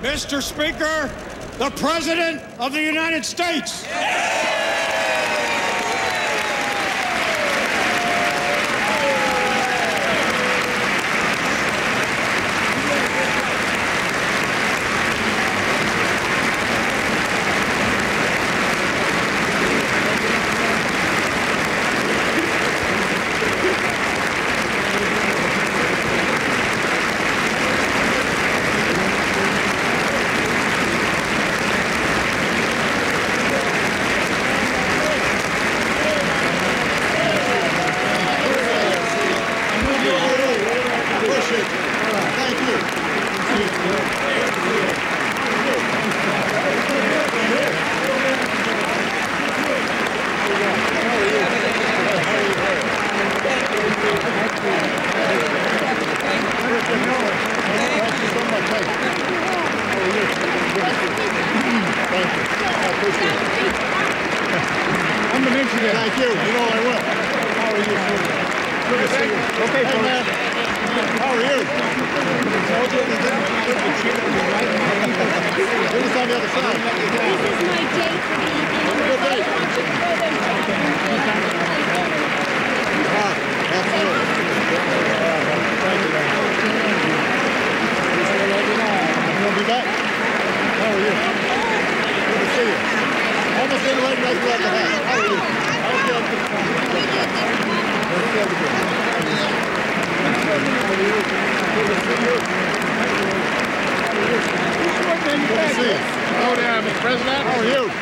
Mr. Speaker, the President of the United States. Thank you. You know I will. How are you, sir? Good to see you. Okay, hey, man. How are you? It was on the other side. This is my day for the evening. Have a good day. Absolutely. Thank you, man. You'll be back. How are you? Good to see you. Almost in the right nice glad to have. How are you? Hello there, Mr. President. How are you? Good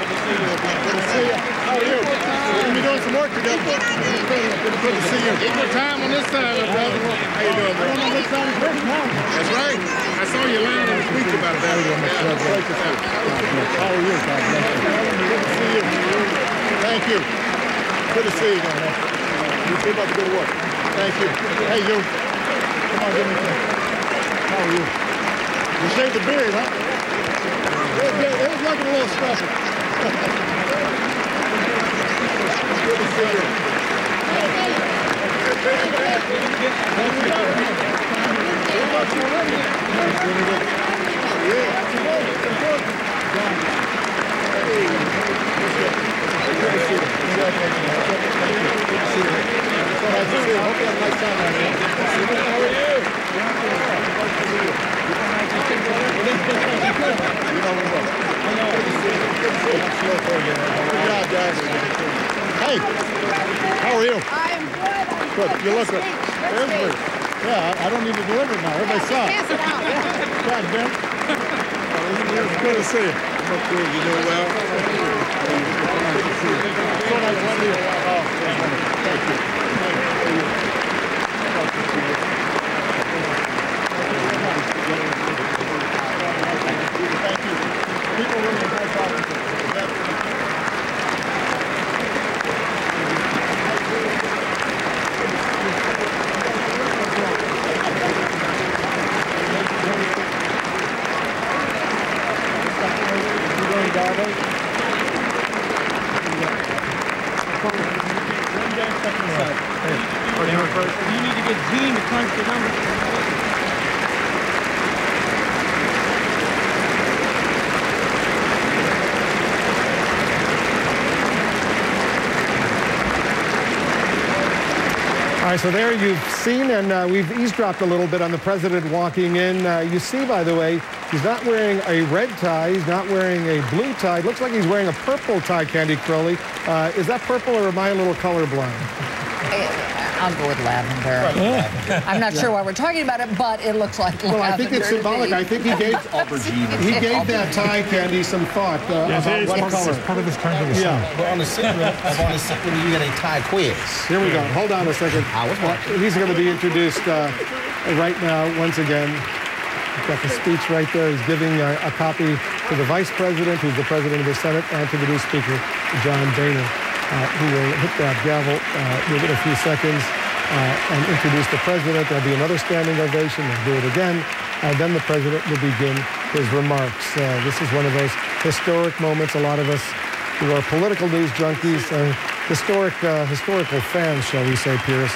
to see you. How are you? We're going to be doing some work together. Good to see you. Equal time on this side, Mr. President. How you doing, bro? That's right. I saw you lying in the speech about that. How are you? God bless you. Good to see you. Thank you. Good to see you, man. You keep up the good work. Thank you. Hey, you. Come on, give me a thing. How are you? You shaved the beard, huh? It was looking a little special. Good to see you. Hey, how are you? I'm good. Good. You look good. Yeah, I don't need to deliver it now. Everybody saw it. Pass it out. God, Ben. It's good to see you. Look good. You doing well? Good to see you. So nice to see you. Oh, thank you. Thank you. Thank you. People really enjoy talking to you. You need to get Gene to crunch the numbers. All right, so there you've seen, and we've eavesdropped a little bit on the president walking in. You see, by the way, he's not wearing a red tie. He's not wearing a blue tie. It looks like he's wearing a purple tie, Candy Crowley. Is that purple, or am I a little colorblind? I'll go with lavender. I'm not sure why we're talking about it, but it looks like lavender. Well, I think it's symbolic. I think he gave that tie, Candy, some thought about what color. It's part of his country. Yeah. We're on the second you get a tie quiz. Here we go. Hold on a second. He's going to be introduced right now once again. He's got the speech right there. He's giving a copy to the Vice President, who's the President of the Senate, and to the new Speaker, John Boehner, who will hit that gavel within a few seconds and introduce the President. There'll be another standing ovation. They'll do it again. And then the President will begin his remarks. This is one of those historic moments. A lot of us who are political news junkies, historical fans, shall we say, Pierce,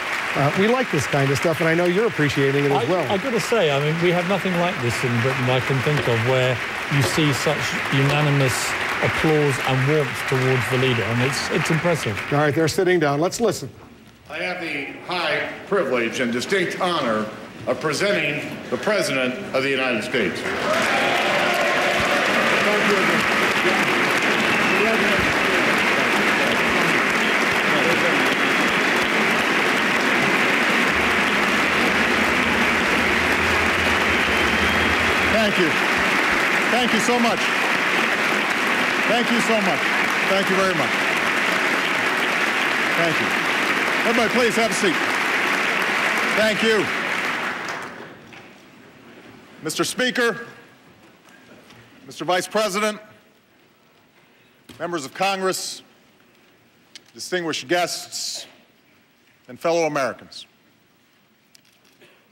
We like this kind of stuff, and I know you're appreciating it as well. I've got to say, I mean, we have nothing like this in Britain I can think of where you see such unanimous applause and warmth towards the leader, and it's impressive. All right, they're sitting down. Let's listen. I have the high privilege and distinct honor of presenting the President of the United States. Thank you again. Thank you. Thank you so much. Thank you so much. Thank you very much. Thank you. Everybody, please have a seat. Thank you. Mr. Speaker, Mr. Vice President, members of Congress, distinguished guests, and fellow Americans.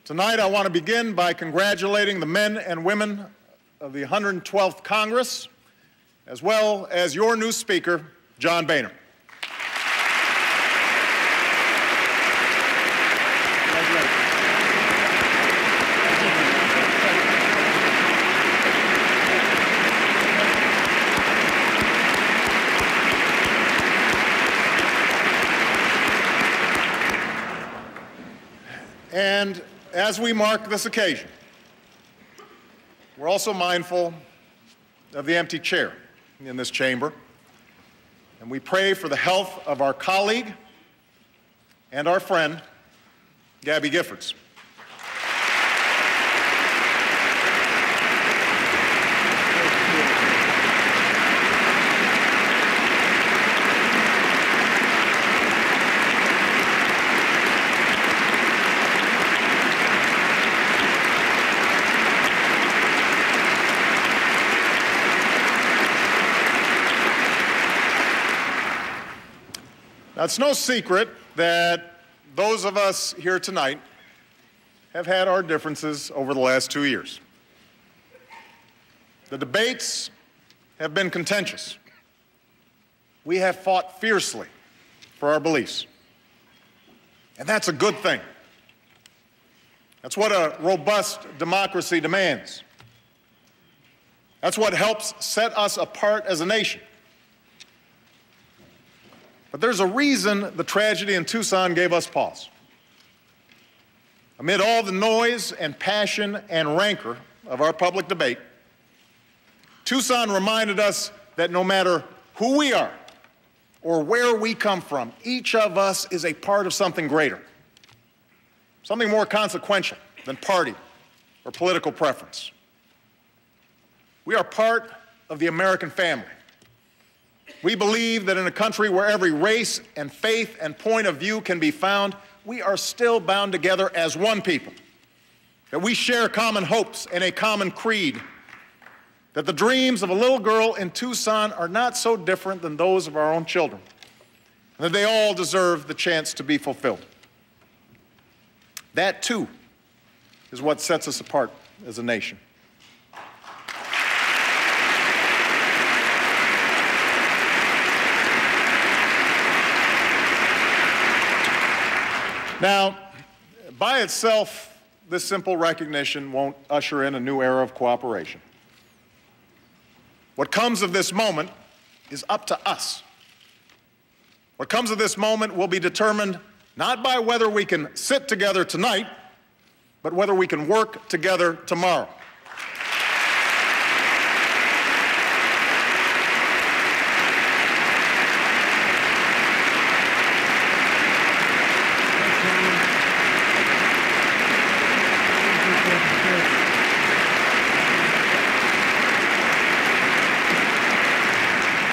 Tonight, I want to begin by congratulating the men and women of the 112th Congress, as well as your new Speaker, John Boehner. And as we mark this occasion, we're also mindful of the empty chair in this chamber, and we pray for the health of our colleague and our friend, Gabby Giffords. Now, it's no secret that those of us here tonight have had our differences over the last 2 years. The debates have been contentious. We have fought fiercely for our beliefs. And that's a good thing. That's what a robust democracy demands. That's what helps set us apart as a nation. But there's a reason the tragedy in Tucson gave us pause. Amid all the noise and passion and rancor of our public debate, Tucson reminded us that no matter who we are or where we come from, each of us is a part of something greater, something more consequential than party or political preference. We are part of the American family. We believe that in a country where every race and faith and point of view can be found, we are still bound together as one people, that we share common hopes and a common creed, that the dreams of a little girl in Tucson are not so different than those of our own children, and that they all deserve the chance to be fulfilled. That, too, is what sets us apart as a nation. Now, by itself, this simple recognition won't usher in a new era of cooperation. What comes of this moment is up to us. What comes of this moment will be determined not by whether we can sit together tonight, but whether we can work together tomorrow.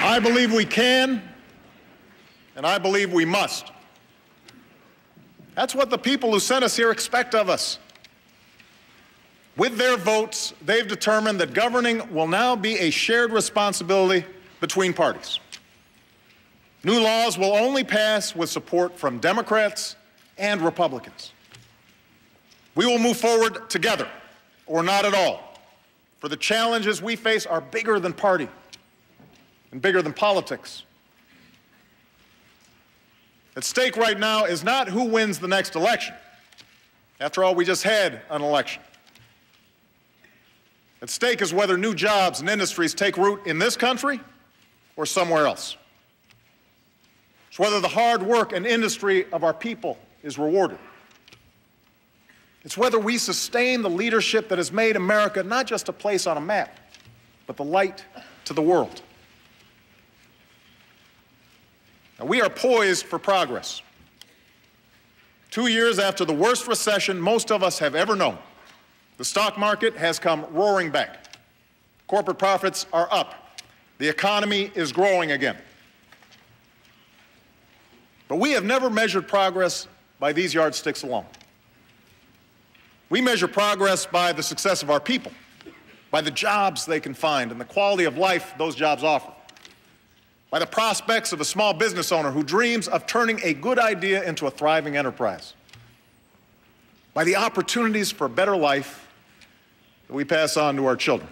I believe we can, and I believe we must. That's what the people who sent us here expect of us. With their votes, they've determined that governing will now be a shared responsibility between parties. New laws will only pass with support from Democrats and Republicans. We will move forward together, or not at all, for the challenges we face are bigger than party and bigger than politics. At stake right now is not who wins the next election. After all, we just had an election. At stake is whether new jobs and industries take root in this country or somewhere else. It's whether the hard work and industry of our people is rewarded. It's whether we sustain the leadership that has made America not just a place on a map, but the light to the world. Now, we are poised for progress. 2 years after the worst recession most of us have ever known, the stock market has come roaring back. Corporate profits are up. The economy is growing again. But we have never measured progress by these yardsticks alone. We measure progress by the success of our people, by the jobs they can find and the quality of life those jobs offer, by the prospects of a small business owner who dreams of turning a good idea into a thriving enterprise, by the opportunities for a better life that we pass on to our children.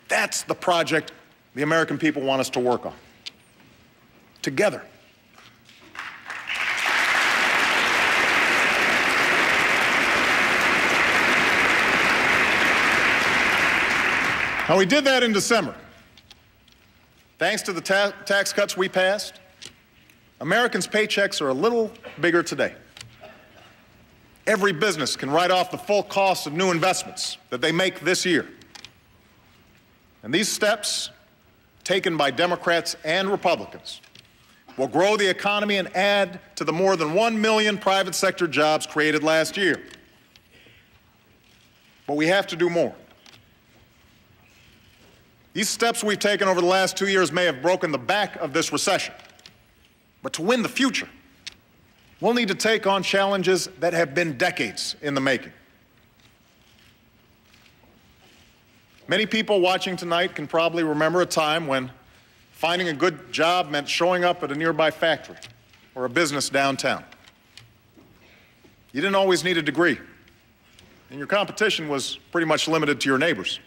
That's the project the American people want us to work on, together. Now, we did that in December. Thanks to the tax cuts we passed, Americans' paychecks are a little bigger today. Every business can write off the full cost of new investments that they make this year. And these steps, taken by Democrats and Republicans, will grow the economy and add to the more than 1 million private sector jobs created last year. But we have to do more. These steps we've taken over the last 2 years may have broken the back of this recession. But to win the future, we'll need to take on challenges that have been decades in the making. Many people watching tonight can probably remember a time when finding a good job meant showing up at a nearby factory or a business downtown. You didn't always need a degree, and your competition was pretty much limited to your neighbors.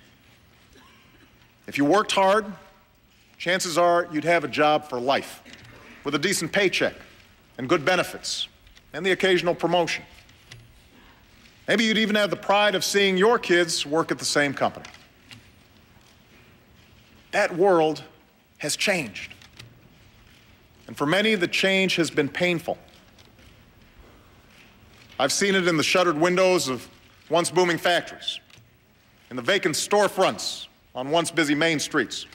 If you worked hard, chances are you'd have a job for life with a decent paycheck and good benefits and the occasional promotion. Maybe you'd even have the pride of seeing your kids work at the same company. That world has changed. And for many, the change has been painful. I've seen it in the shuttered windows of once booming factories, in the vacant storefronts on once busy main streets.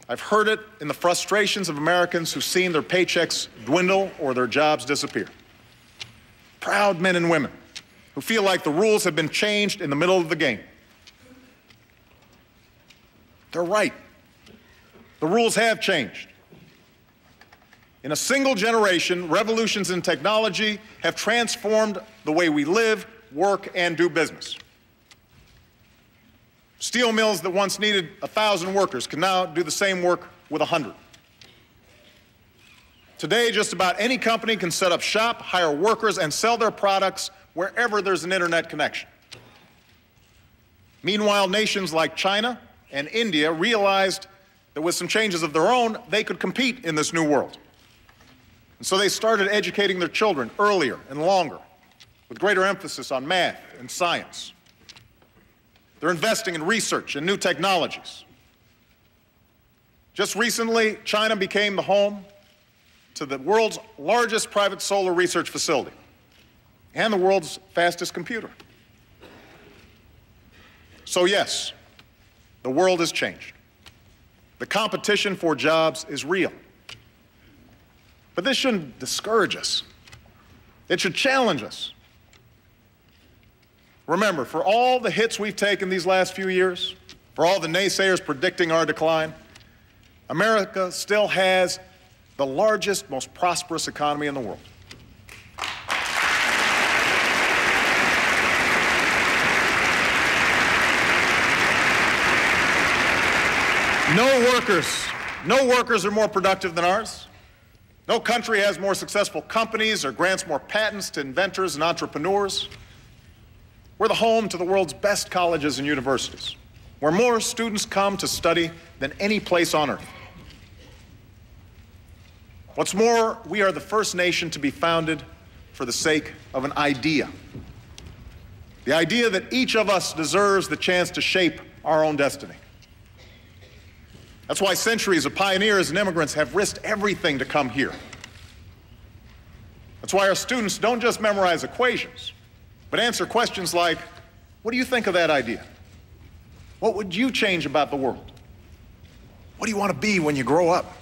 I've heard it in the frustrations of Americans who've seen their paychecks dwindle or their jobs disappear. Proud men and women who feel like the rules have been changed in the middle of the game. They're right. The rules have changed. In a single generation, revolutions in technology have transformed the way we live, work, and do business. Steel mills that once needed 1,000 workers can now do the same work with 100. Today, just about any company can set up shop, hire workers, and sell their products wherever there's an internet connection. Meanwhile, nations like China and India realized that with some changes of their own, they could compete in this new world. And so they started educating their children earlier and longer, with greater emphasis on math and science. They're investing in research and new technologies. Just recently, China became the home to the world's largest private solar research facility and the world's fastest computer. So yes, the world has changed. The competition for jobs is real. But this shouldn't discourage us. It should challenge us. Remember, for all the hits we've taken these last few years, for all the naysayers predicting our decline, America still has the largest, most prosperous economy in the world. No workers are more productive than ours. No country has more successful companies or grants more patents to inventors and entrepreneurs. We're the home to the world's best colleges and universities, where more students come to study than any place on earth. What's more, we are the first nation to be founded for the sake of an idea. The idea that each of us deserves the chance to shape our own destiny. That's why centuries of pioneers and immigrants have risked everything to come here. That's why our students don't just memorize equations, but answer questions like, what do you think of that idea? What would you change about the world? What do you want to be when you grow up?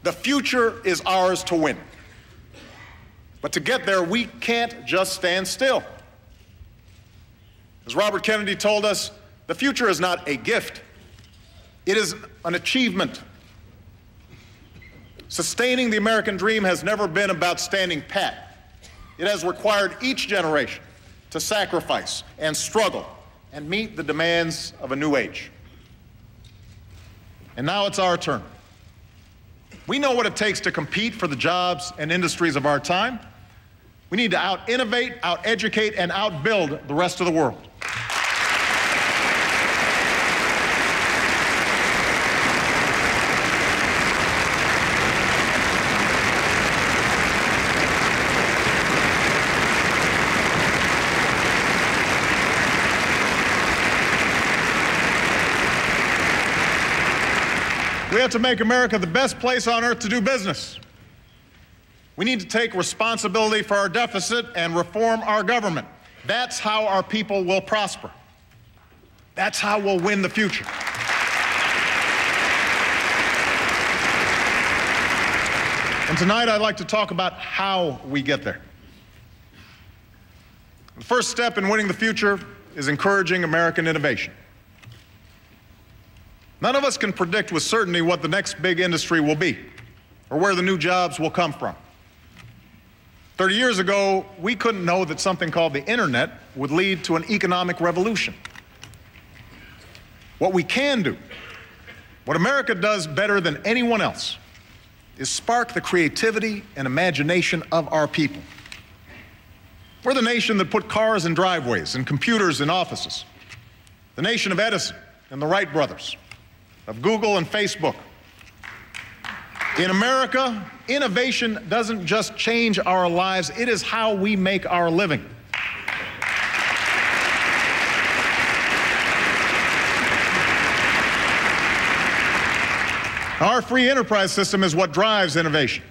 The future is ours to win. But to get there, we can't just stand still. As Robert Kennedy told us, the future is not a gift. It is an achievement. Sustaining the American dream has never been about standing pat. It has required each generation to sacrifice and struggle and meet the demands of a new age. And now it's our turn. We know what it takes to compete for the jobs and industries of our time. We need to out-innovate, out-educate, and out-build the rest of the world. We have to make America the best place on earth to do business. We need to take responsibility for our deficit and reform our government. That's how our people will prosper. That's how we'll win the future. And tonight I'd like to talk about how we get there. The first step in winning the future is encouraging American innovation. None of us can predict with certainty what the next big industry will be or where the new jobs will come from. 30 years ago, we couldn't know that something called the internet would lead to an economic revolution. What we can do, what America does better than anyone else, is spark the creativity and imagination of our people. We're the nation that put cars in driveways and computers in offices. The nation of Edison and the Wright brothers, of Google and Facebook. In America, innovation doesn't just change our lives, it is how we make our living. Our free enterprise system is what drives innovation.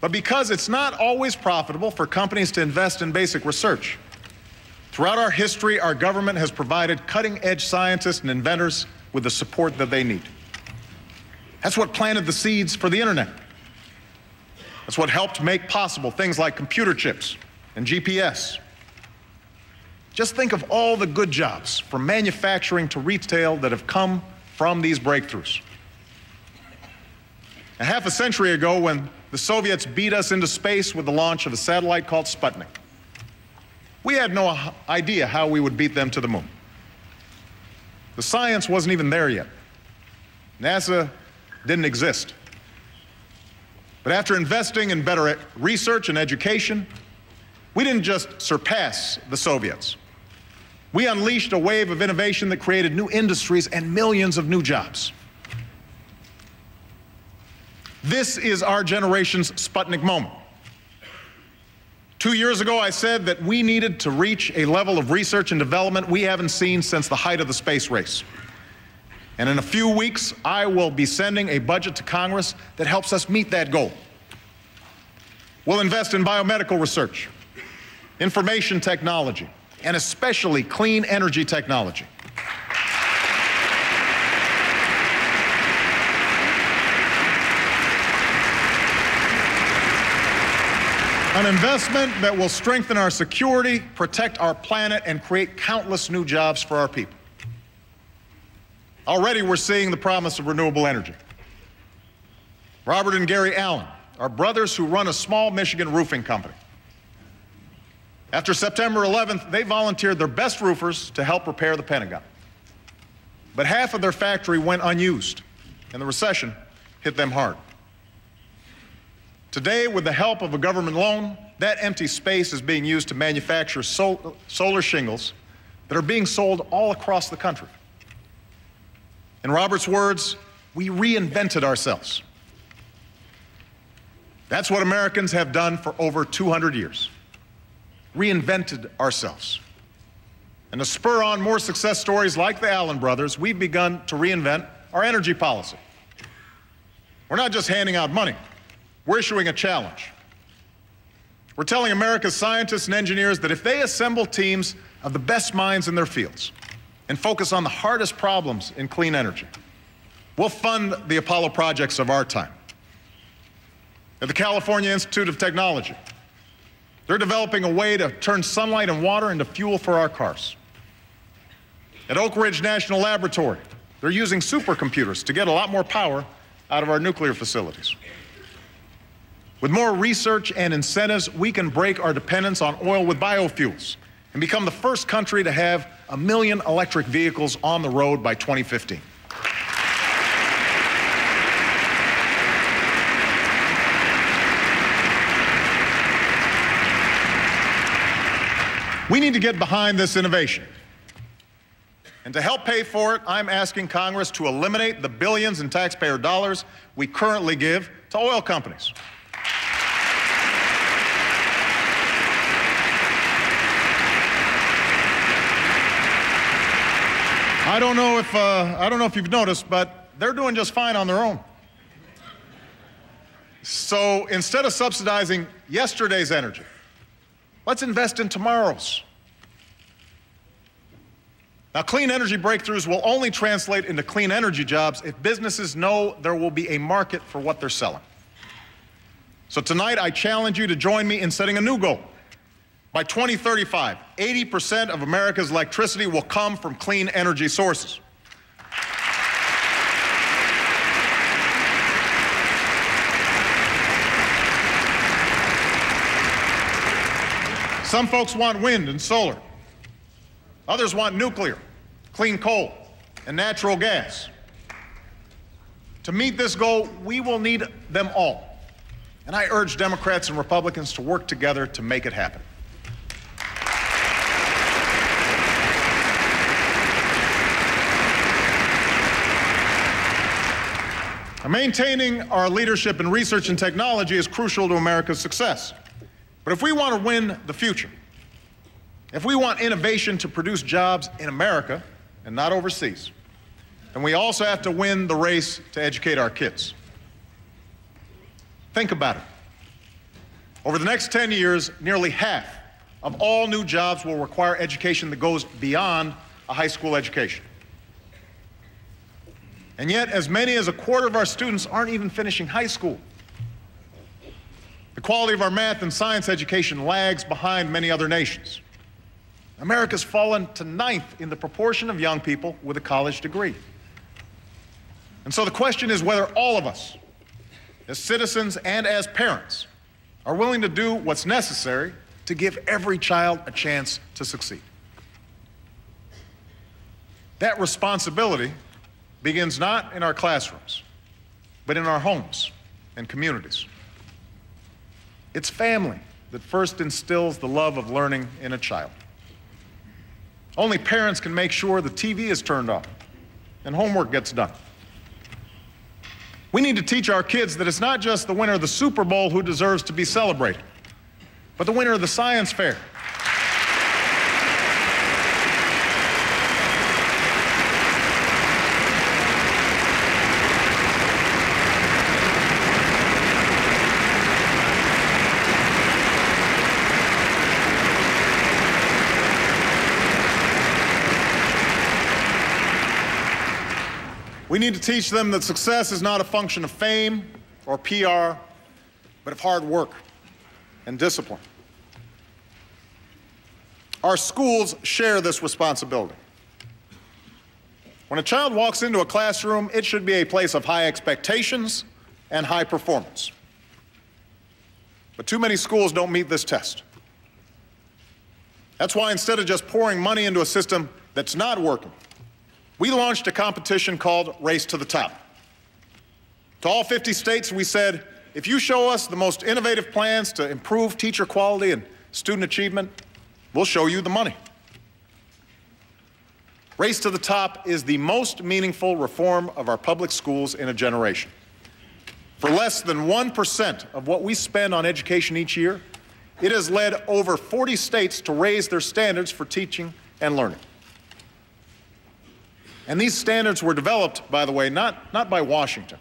But because it's not always profitable for companies to invest in basic research, throughout our history, our government has provided cutting-edge scientists and inventors with the support that they need. That's what planted the seeds for the internet. That's what helped make possible things like computer chips and GPS. Just think of all the good jobs, from manufacturing to retail, that have come from these breakthroughs. A half a century ago, when the Soviets beat us into space with the launch of a satellite called Sputnik, we had no idea how we would beat them to the moon. The science wasn't even there yet. NASA didn't exist. But after investing in better research and education, we didn't just surpass the Soviets. We unleashed a wave of innovation that created new industries and millions of new jobs. This is our generation's Sputnik moment. 2 years ago, I said that we needed to reach a level of research and development we haven't seen since the height of the space race. And in a few weeks, I will be sending a budget to Congress that helps us meet that goal. We'll invest in biomedical research, information technology, and especially clean energy technology. An investment that will strengthen our security, protect our planet, and create countless new jobs for our people. Already we're seeing the promise of renewable energy. Robert and Gary Allen are brothers who run a small Michigan roofing company. After September 11th, they volunteered their best roofers to help repair the Pentagon. But half of their factory went unused, and the recession hit them hard. Today, with the help of a government loan, that empty space is being used to manufacture solar shingles that are being sold all across the country. In Robert's words, We reinvented ourselves. That's what Americans have done for over 200 years. Reinvented ourselves. And to spur on more success stories like the Allen brothers, we've begun to reinvent our energy policy. We're not just handing out money. We're issuing a challenge. We're telling America's scientists and engineers that if they assemble teams of the best minds in their fields and focus on the hardest problems in clean energy, we'll fund the Apollo projects of our time. At the California Institute of Technology, they're developing a way to turn sunlight and water into fuel for our cars. At Oak Ridge National Laboratory, they're using supercomputers to get a lot more power out of our nuclear facilities. With more research and incentives, we can break our dependence on oil with biofuels and become the first country to have 1 million electric vehicles on the road by 2015. We need to get behind this innovation. And to help pay for it, I'm asking Congress to eliminate the billions in taxpayer dollars we currently give to oil companies. I don't know if you've noticed, but they're doing just fine on their own. So instead of subsidizing yesterday's energy, let's invest in tomorrow's. Now, clean energy breakthroughs will only translate into clean energy jobs if businesses know there will be a market for what they're selling. So tonight, I challenge you to join me in setting a new goal. By 2035, 80% of America's electricity will come from clean energy sources. Some folks want wind and solar. Others want nuclear, clean coal, and natural gas. To meet this goal, we will need them all. And I urge Democrats and Republicans to work together to make it happen. Now, maintaining our leadership in research and technology is crucial to America's success. But if we want to win the future, if we want innovation to produce jobs in America and not overseas, then we also have to win the race to educate our kids. Think about it. Over the next 10 years, nearly half of all new jobs will require education that goes beyond a high school education. And yet, as many as a quarter of our students aren't even finishing high school. The quality of our math and science education lags behind many other nations. America's fallen to 9th in the proportion of young people with a college degree. And so the question is whether all of us, as citizens and as parents, are willing to do what's necessary to give every child a chance to succeed. That responsibility begins not in our classrooms, but in our homes and communities. It's family that first instills the love of learning in a child. Only parents can make sure the TV is turned off and homework gets done. We need to teach our kids that it's not just the winner of the Super Bowl who deserves to be celebrated, but the winner of the science fair. We need to teach them that success is not a function of fame or PR, but of hard work and discipline. Our schools share this responsibility. When a child walks into a classroom, it should be a place of high expectations and high performance. But too many schools don't meet this test. That's why instead of just pouring money into a system that's not working, we launched a competition called Race to the Top. To all 50 states, we said, if you show us the most innovative plans to improve teacher quality and student achievement, we'll show you the money. Race to the Top is the most meaningful reform of our public schools in a generation. For less than 1% of what we spend on education each year, it has led over 40 states to raise their standards for teaching and learning. And these standards were developed, by the way, not by Washington,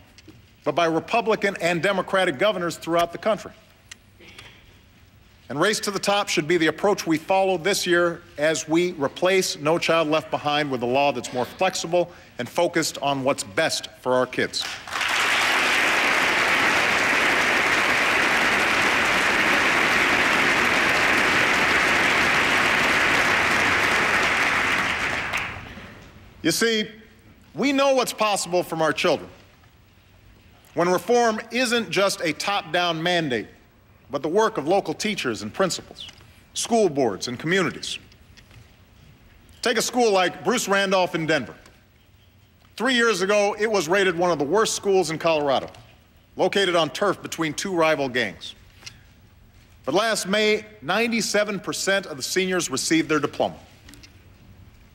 but by Republican and Democratic governors throughout the country. And Race to the Top should be the approach we follow this year as we replace No Child Left Behind with a law that's more flexible and focused on what's best for our kids. You see, we know what's possible from our children when reform isn't just a top-down mandate, but the work of local teachers and principals, school boards and communities. Take a school like Bruce Randolph in Denver. 3 years ago, it was rated one of the worst schools in Colorado, located on turf between two rival gangs. But last May, 97% of the seniors received their diploma.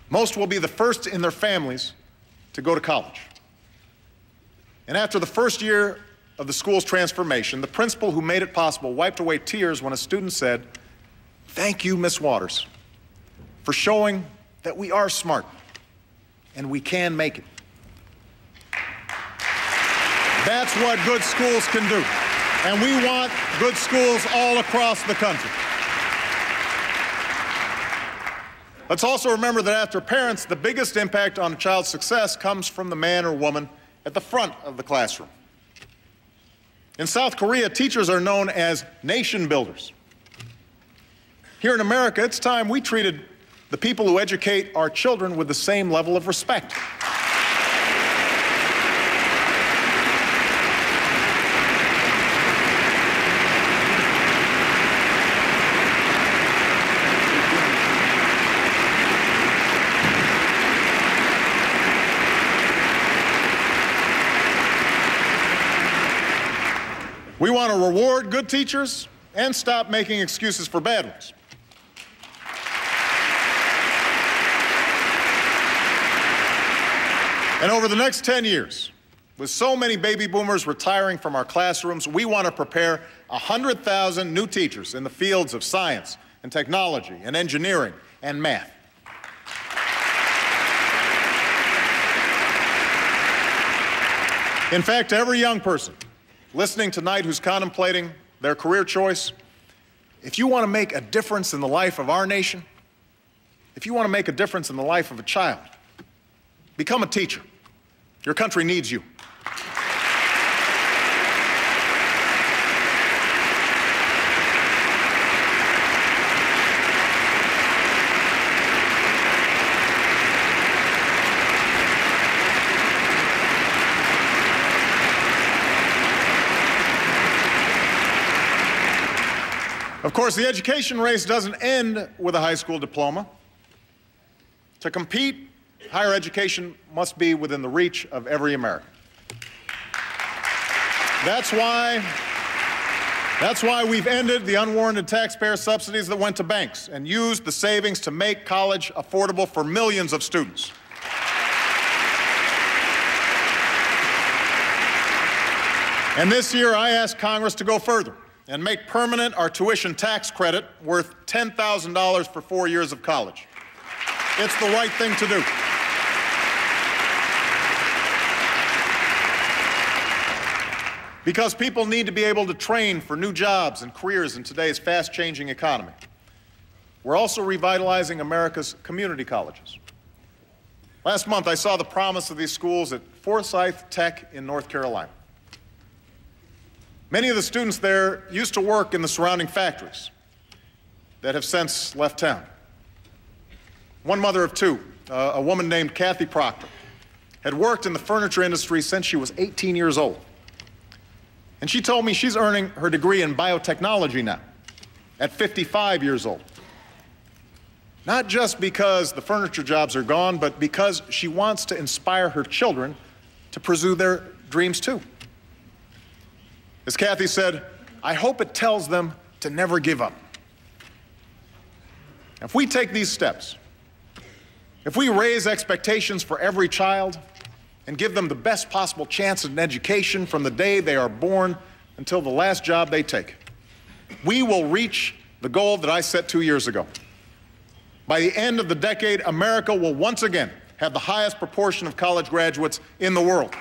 Most will be the first in their families to go to college. And after the first year of the school's transformation, the principal who made it possible wiped away tears when a student said, "Thank you, Miss Waters, for showing that we are smart and we can make it." That's what good schools can do. And we want good schools all across the country. Let's also remember that after parents, the biggest impact on a child's success comes from the man or woman at the front of the classroom. In South Korea, teachers are known as nation builders. Here in America, it's time we treated the people who educate our children with the same level of respect. We want to reward good teachers and stop making excuses for bad ones. And over the next 10 years, with so many baby boomers retiring from our classrooms, we want to prepare 100,000 new teachers in the fields of science and technology and engineering and math. In fact, every young person listening tonight who's contemplating their career choice, if you want to make a difference in the life of our nation, if you want to make a difference in the life of a child, become a teacher. Your country needs you. Of course, the education race doesn't end with a high school diploma. To compete, higher education must be within the reach of every American. That's why we've ended the unwarranted taxpayer subsidies that went to banks and used the savings to make college affordable for millions of students. And this year, I asked Congress to go further and make permanent our tuition tax credit worth $10,000 for 4 years of college. It's the right thing to do. Because people need to be able to train for new jobs and careers in today's fast-changing economy. We're also revitalizing America's community colleges. Last month, I saw the promise of these schools at Forsyth Tech in North Carolina. Many of the students there used to work in the surrounding factories that have since left town. One mother of two, a woman named Kathy Proctor, had worked in the furniture industry since she was 18 years old. And she told me she's earning her degree in biotechnology now, at 55 years old. Not just because the furniture jobs are gone, but because she wants to inspire her children to pursue their dreams too. As Kathy said, I hope it tells them to never give up. If we take these steps, If we raise expectations for every child and give them the best possible chance at an education from the day they are born until the last job they take, we will reach the goal that I set 2 years ago. By the end of the decade, America will once again have the highest proportion of college graduates in the world.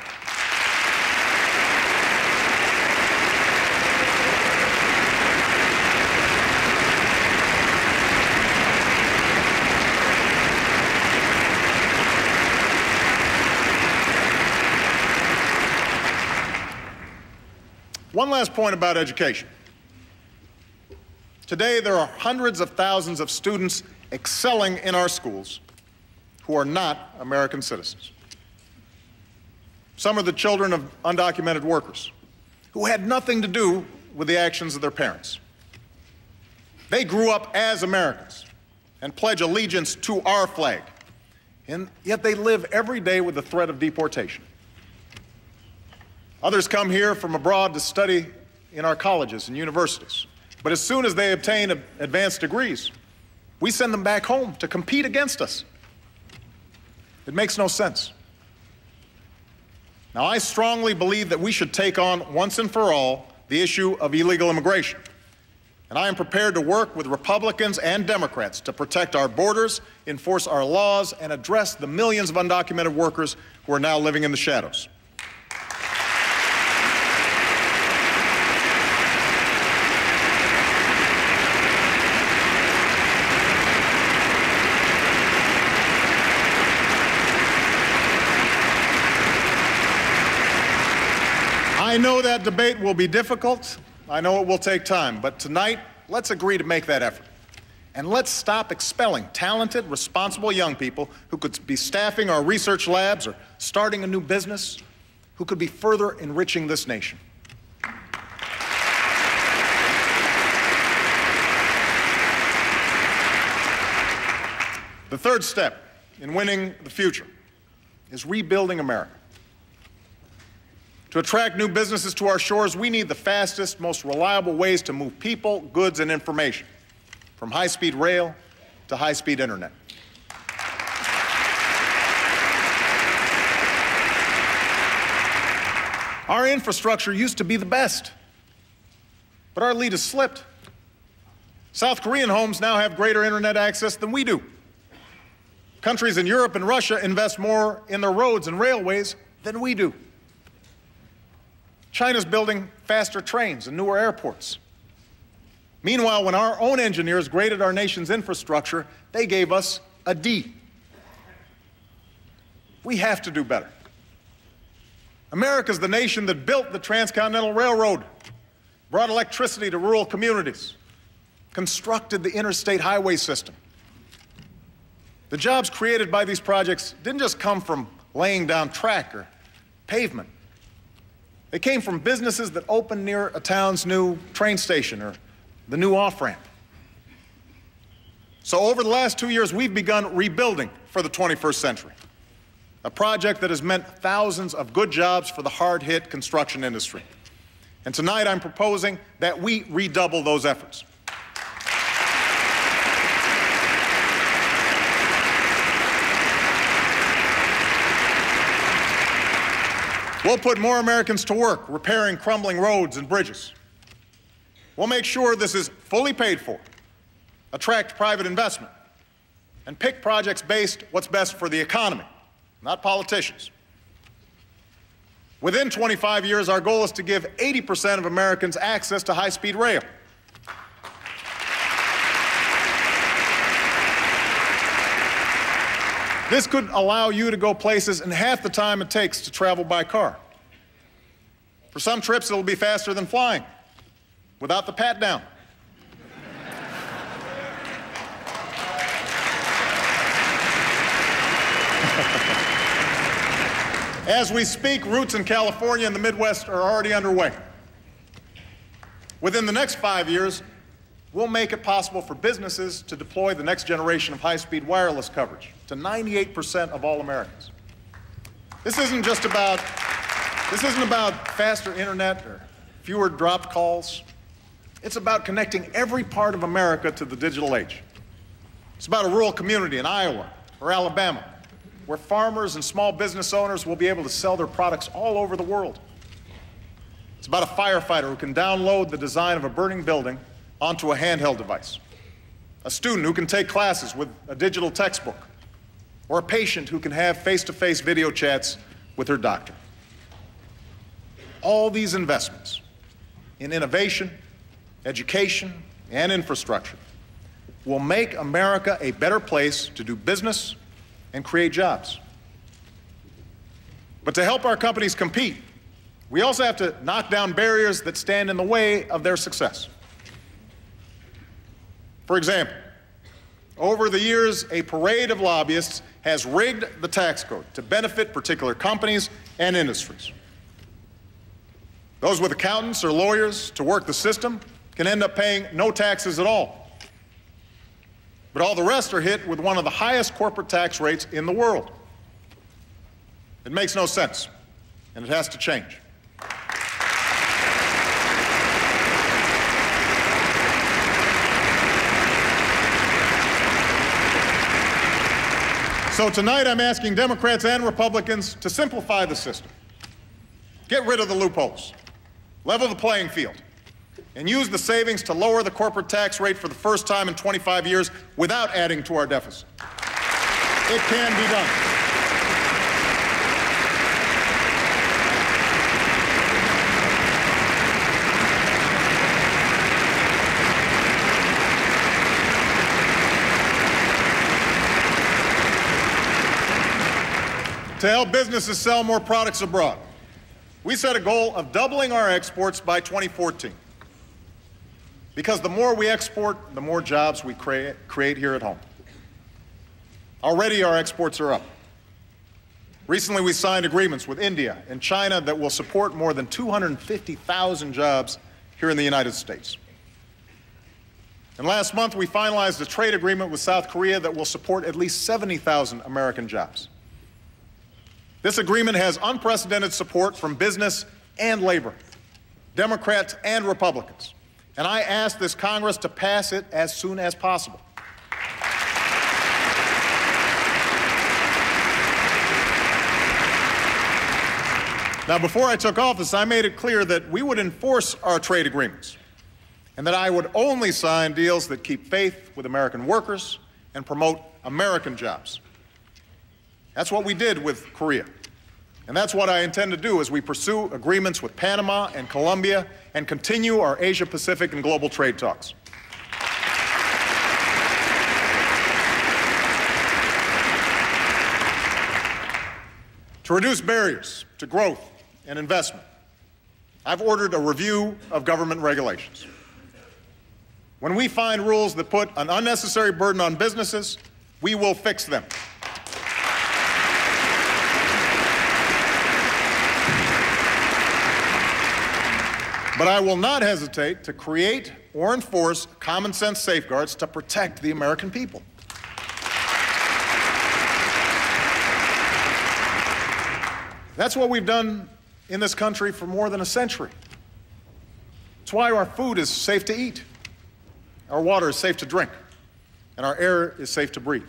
One last point about education. Today, there are hundreds of thousands of students excelling in our schools who are not American citizens. Some are the children of undocumented workers who had nothing to do with the actions of their parents. They grew up as Americans and pledge allegiance to our flag, and yet they live every day with the threat of deportation. Others come here from abroad to study in our colleges and universities. But as soon as they obtain advanced degrees, we send them back home to compete against us. It makes no sense. Now, I strongly believe that we should take on once and for all the issue of illegal immigration. And I am prepared to work with Republicans and Democrats to protect our borders, enforce our laws, and address the millions of undocumented workers who are now living in the shadows. I know that debate will be difficult. I know it will take time. But tonight, let's agree to make that effort. And let's stop expelling talented, responsible young people who could be staffing our research labs or starting a new business, who could be further enriching this nation. The third step in winning the future is rebuilding America. To attract new businesses to our shores, we need the fastest, most reliable ways to move people, goods, and information, from high-speed rail to high-speed internet. Our infrastructure used to be the best, but our lead has slipped. South Korean homes now have greater internet access than we do. Countries in Europe and Russia invest more in their roads and railways than we do. China's building faster trains and newer airports. Meanwhile, when our own engineers graded our nation's infrastructure, they gave us a D. We have to do better. America's the nation that built the Transcontinental Railroad, brought electricity to rural communities, constructed the interstate highway system. The jobs created by these projects didn't just come from laying down track or pavement. They came from businesses that opened near a town's new train station or the new off-ramp. So over the last 2 years, we've begun rebuilding for the 21st century, a project that has meant thousands of good jobs for the hard-hit construction industry. And tonight, I'm proposing that we redouble those efforts. We'll put more Americans to work repairing crumbling roads and bridges. We'll make sure this is fully paid for, attract private investment, and pick projects based what's best for the economy, not politicians. Within 25 years, our goal is to give 80% of Americans access to high-speed rail. This could allow you to go places in half the time it takes to travel by car. For some trips, it'll be faster than flying, without the pat-down. As we speak, routes in California and the Midwest are already underway. Within the next 5 years, we'll make it possible for businesses to deploy the next generation of high-speed wireless coverage to 98% of all Americans. This isn't about faster internet or fewer dropped calls. It's about connecting every part of America to the digital age. It's about a rural community in Iowa or Alabama, where farmers and small business owners will be able to sell their products all over the world. It's about a firefighter who can download the design of a burning building onto a handheld device, a student who can take classes with a digital textbook, or a patient who can have face-to-face video chats with her doctor. All these investments in innovation, education, and infrastructure will make America a better place to do business and create jobs. But to help our companies compete, we also have to knock down barriers that stand in the way of their success. For example, over the years, a parade of lobbyists has rigged the tax code to benefit particular companies and industries. Those with accountants or lawyers to work the system can end up paying no taxes at all. But all the rest are hit with one of the highest corporate tax rates in the world. It makes no sense, and it has to change. So tonight I'm asking Democrats and Republicans to simplify the system, get rid of the loopholes, level the playing field, and use the savings to lower the corporate tax rate for the first time in 25 years without adding to our deficit. It can be done. To help businesses sell more products abroad, we set a goal of doubling our exports by 2014. Because the more we export, the more jobs we create here at home. Already our exports are up. Recently we signed agreements with India and China that will support more than 250,000 jobs here in the United States. And last month we finalized a trade agreement with South Korea that will support at least 70,000 American jobs. This agreement has unprecedented support from business and labor, Democrats and Republicans. And I ask this Congress to pass it as soon as possible. Now, before I took office, I made it clear that we would enforce our trade agreements and that I would only sign deals that keep faith with American workers and promote American jobs. That's what we did with Korea. And that's what I intend to do as we pursue agreements with Panama and Colombia and continue our Asia-Pacific and global trade talks. To reduce barriers to growth and investment, I've ordered a review of government regulations. When we find rules that put an unnecessary burden on businesses, we will fix them. But I will not hesitate to create or enforce common sense safeguards to protect the American people. That's what we've done in this country for more than a century. It's why our food is safe to eat, our water is safe to drink, and our air is safe to breathe.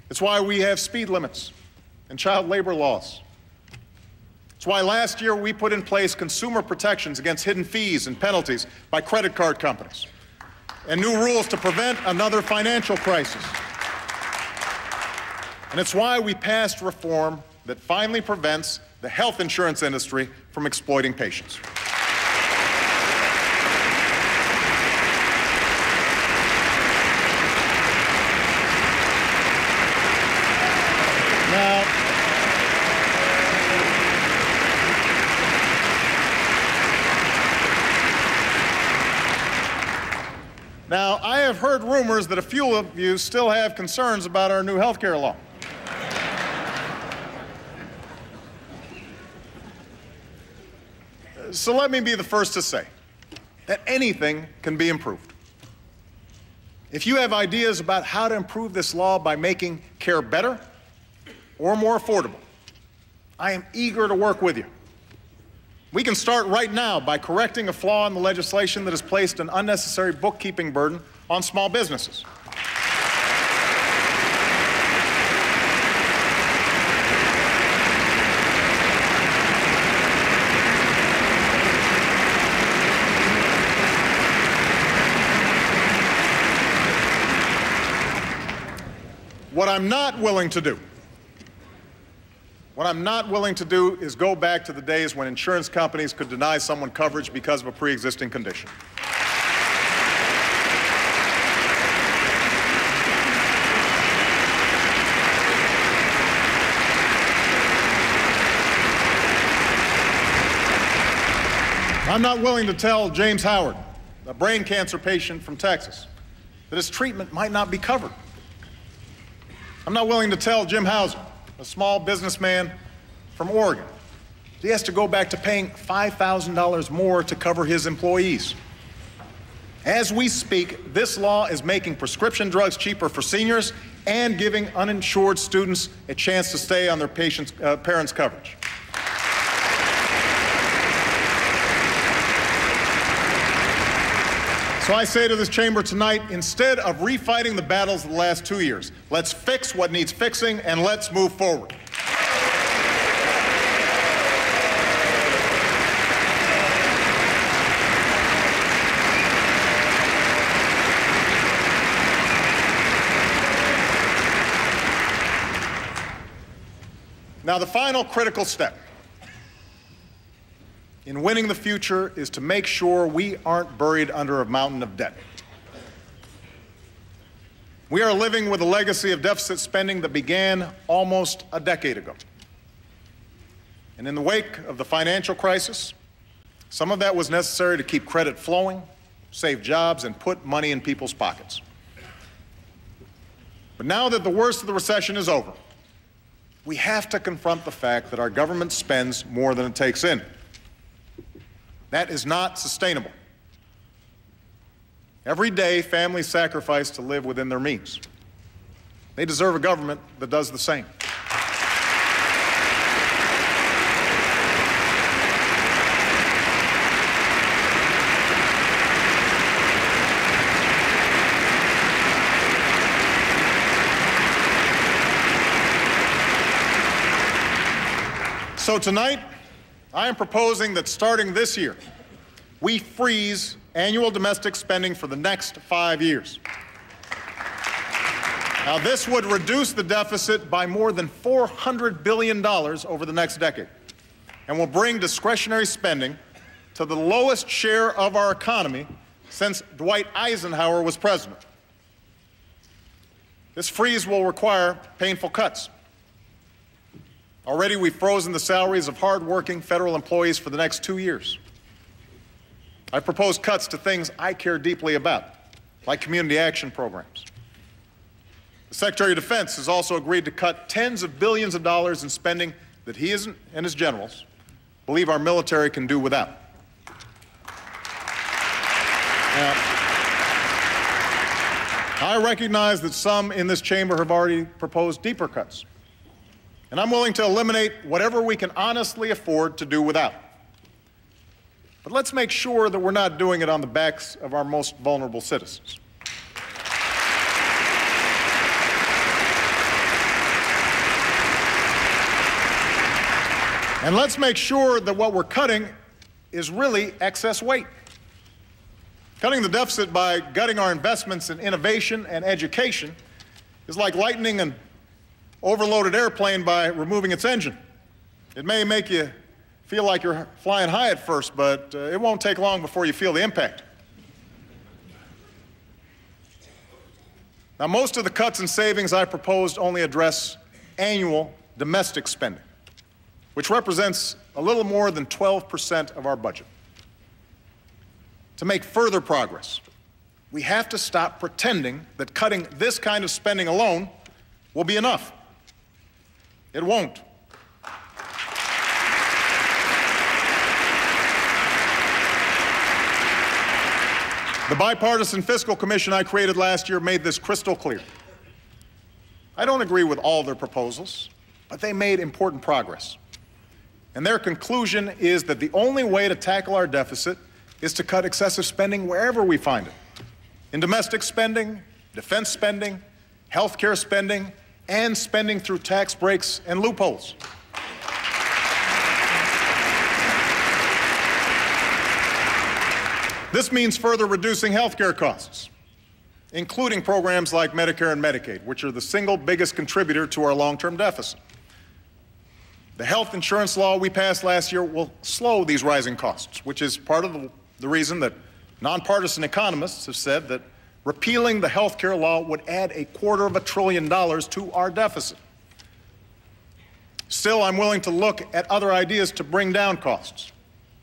It's why we have speed limits and child labor laws. It's why last year we put in place consumer protections against hidden fees and penalties by credit card companies, and new rules to prevent another financial crisis. And it's why we passed reform that finally prevents the health insurance industry from exploiting patients. Now, I have heard rumors that a few of you still have concerns about our new health care law. So let me be the first to say that anything can be improved. If you have ideas about how to improve this law by making care better or more affordable, I am eager to work with you. We can start right now by correcting a flaw in the legislation that has placed an unnecessary bookkeeping burden on small businesses. What I'm not willing to do is go back to the days when insurance companies could deny someone coverage because of a pre-existing condition. I'm not willing to tell James Howard, a brain cancer patient from Texas, that his treatment might not be covered. I'm not willing to tell Jim Hauser, a small businessman from Oregon, he has to go back to paying $5,000 more to cover his employees. As we speak, this law is making prescription drugs cheaper for seniors and giving uninsured students a chance to stay on their parents' coverage. So I say to this chamber tonight, instead of refighting the battles of the last 2 years, let's fix what needs fixing and let's move forward. Now, the final critical step in winning the future is to make sure we aren't buried under a mountain of debt. We are living with a legacy of deficit spending that began almost a decade ago. And in the wake of the financial crisis, some of that was necessary to keep credit flowing, save jobs, and put money in people's pockets. But now that the worst of the recession is over, we have to confront the fact that our government spends more than it takes in. That is not sustainable. Every day, families sacrifice to live within their means. They deserve a government that does the same. So tonight, I am proposing that starting this year, we freeze annual domestic spending for the next 5 years. Now, this would reduce the deficit by more than $400 billion over the next decade and will bring discretionary spending to the lowest share of our economy since Dwight Eisenhower was president. This freeze will require painful cuts. Already, we've frozen the salaries of hard-working federal employees for the next 2 years. I've proposed cuts to things I care deeply about, like community action programs. The Secretary of Defense has also agreed to cut tens of billions of dollars in spending that he and his generals believe our military can do without. Now, I recognize that some in this chamber have already proposed deeper cuts. And I'm willing to eliminate whatever we can honestly afford to do without. But let's make sure that we're not doing it on the backs of our most vulnerable citizens. And let's make sure that what we're cutting is really excess weight. Cutting the deficit by gutting our investments in innovation and education is like lightening an overloaded airplane by removing its engine. It may make you feel like you're flying high at first, but it won't take long before you feel the impact. Now, most of the cuts and savings I proposed only address annual domestic spending, which represents a little more than 12% of our budget. To make further progress, we have to stop pretending that cutting this kind of spending alone will be enough. It won't. The Bipartisan Fiscal Commission I created last year made this crystal clear. I don't agree with all their proposals, but they made important progress. And their conclusion is that the only way to tackle our deficit is to cut excessive spending wherever we find it. In domestic spending, defense spending, health care spending, and spending through tax breaks and loopholes. This means further reducing health care costs, including programs like Medicare and Medicaid, which are the single biggest contributor to our long-term deficit. The health insurance law we passed last year will slow these rising costs, which is part of the reason that nonpartisan economists have said that repealing the health care law would add $250 billion to our deficit. Still, I'm willing to look at other ideas to bring down costs,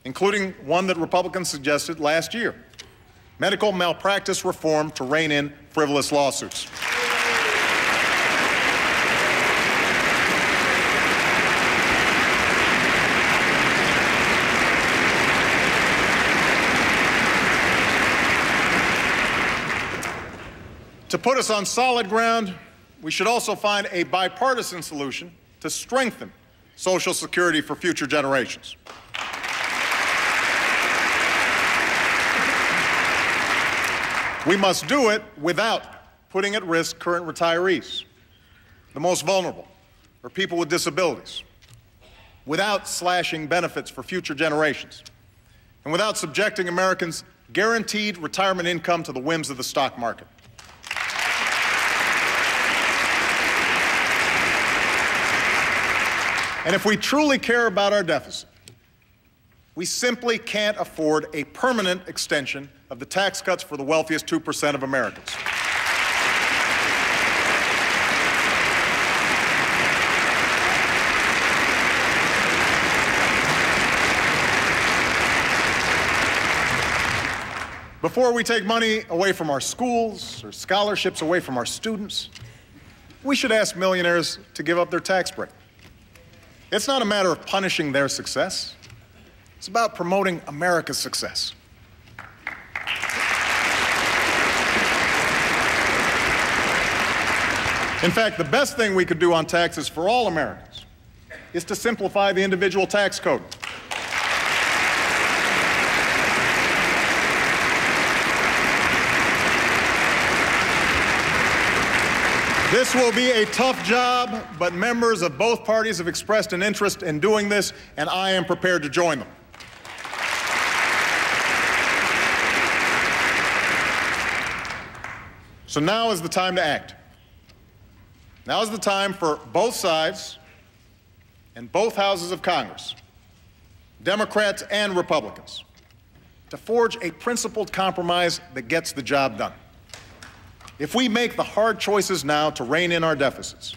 including one that Republicans suggested last year: medical malpractice reform to rein in frivolous lawsuits. To put us on solid ground, we should also find a bipartisan solution to strengthen Social Security for future generations. We must do it without putting at risk current retirees, the most vulnerable, or people with disabilities, without slashing benefits for future generations, and without subjecting Americans' guaranteed retirement income to the whims of the stock market. And if we truly care about our deficit, we simply can't afford a permanent extension of the tax cuts for the wealthiest 2% of Americans. Before we take money away from our schools or scholarships away from our students, we should ask millionaires to give up their tax break. It's not a matter of punishing their success. It's about promoting America's success. In fact, the best thing we could do on taxes for all Americans is to simplify the individual tax code. This will be a tough job, but members of both parties have expressed an interest in doing this, and I am prepared to join them. So now is the time to act. Now is the time for both sides and both houses of Congress, Democrats and Republicans, to forge a principled compromise that gets the job done. If we make the hard choices now to rein in our deficits,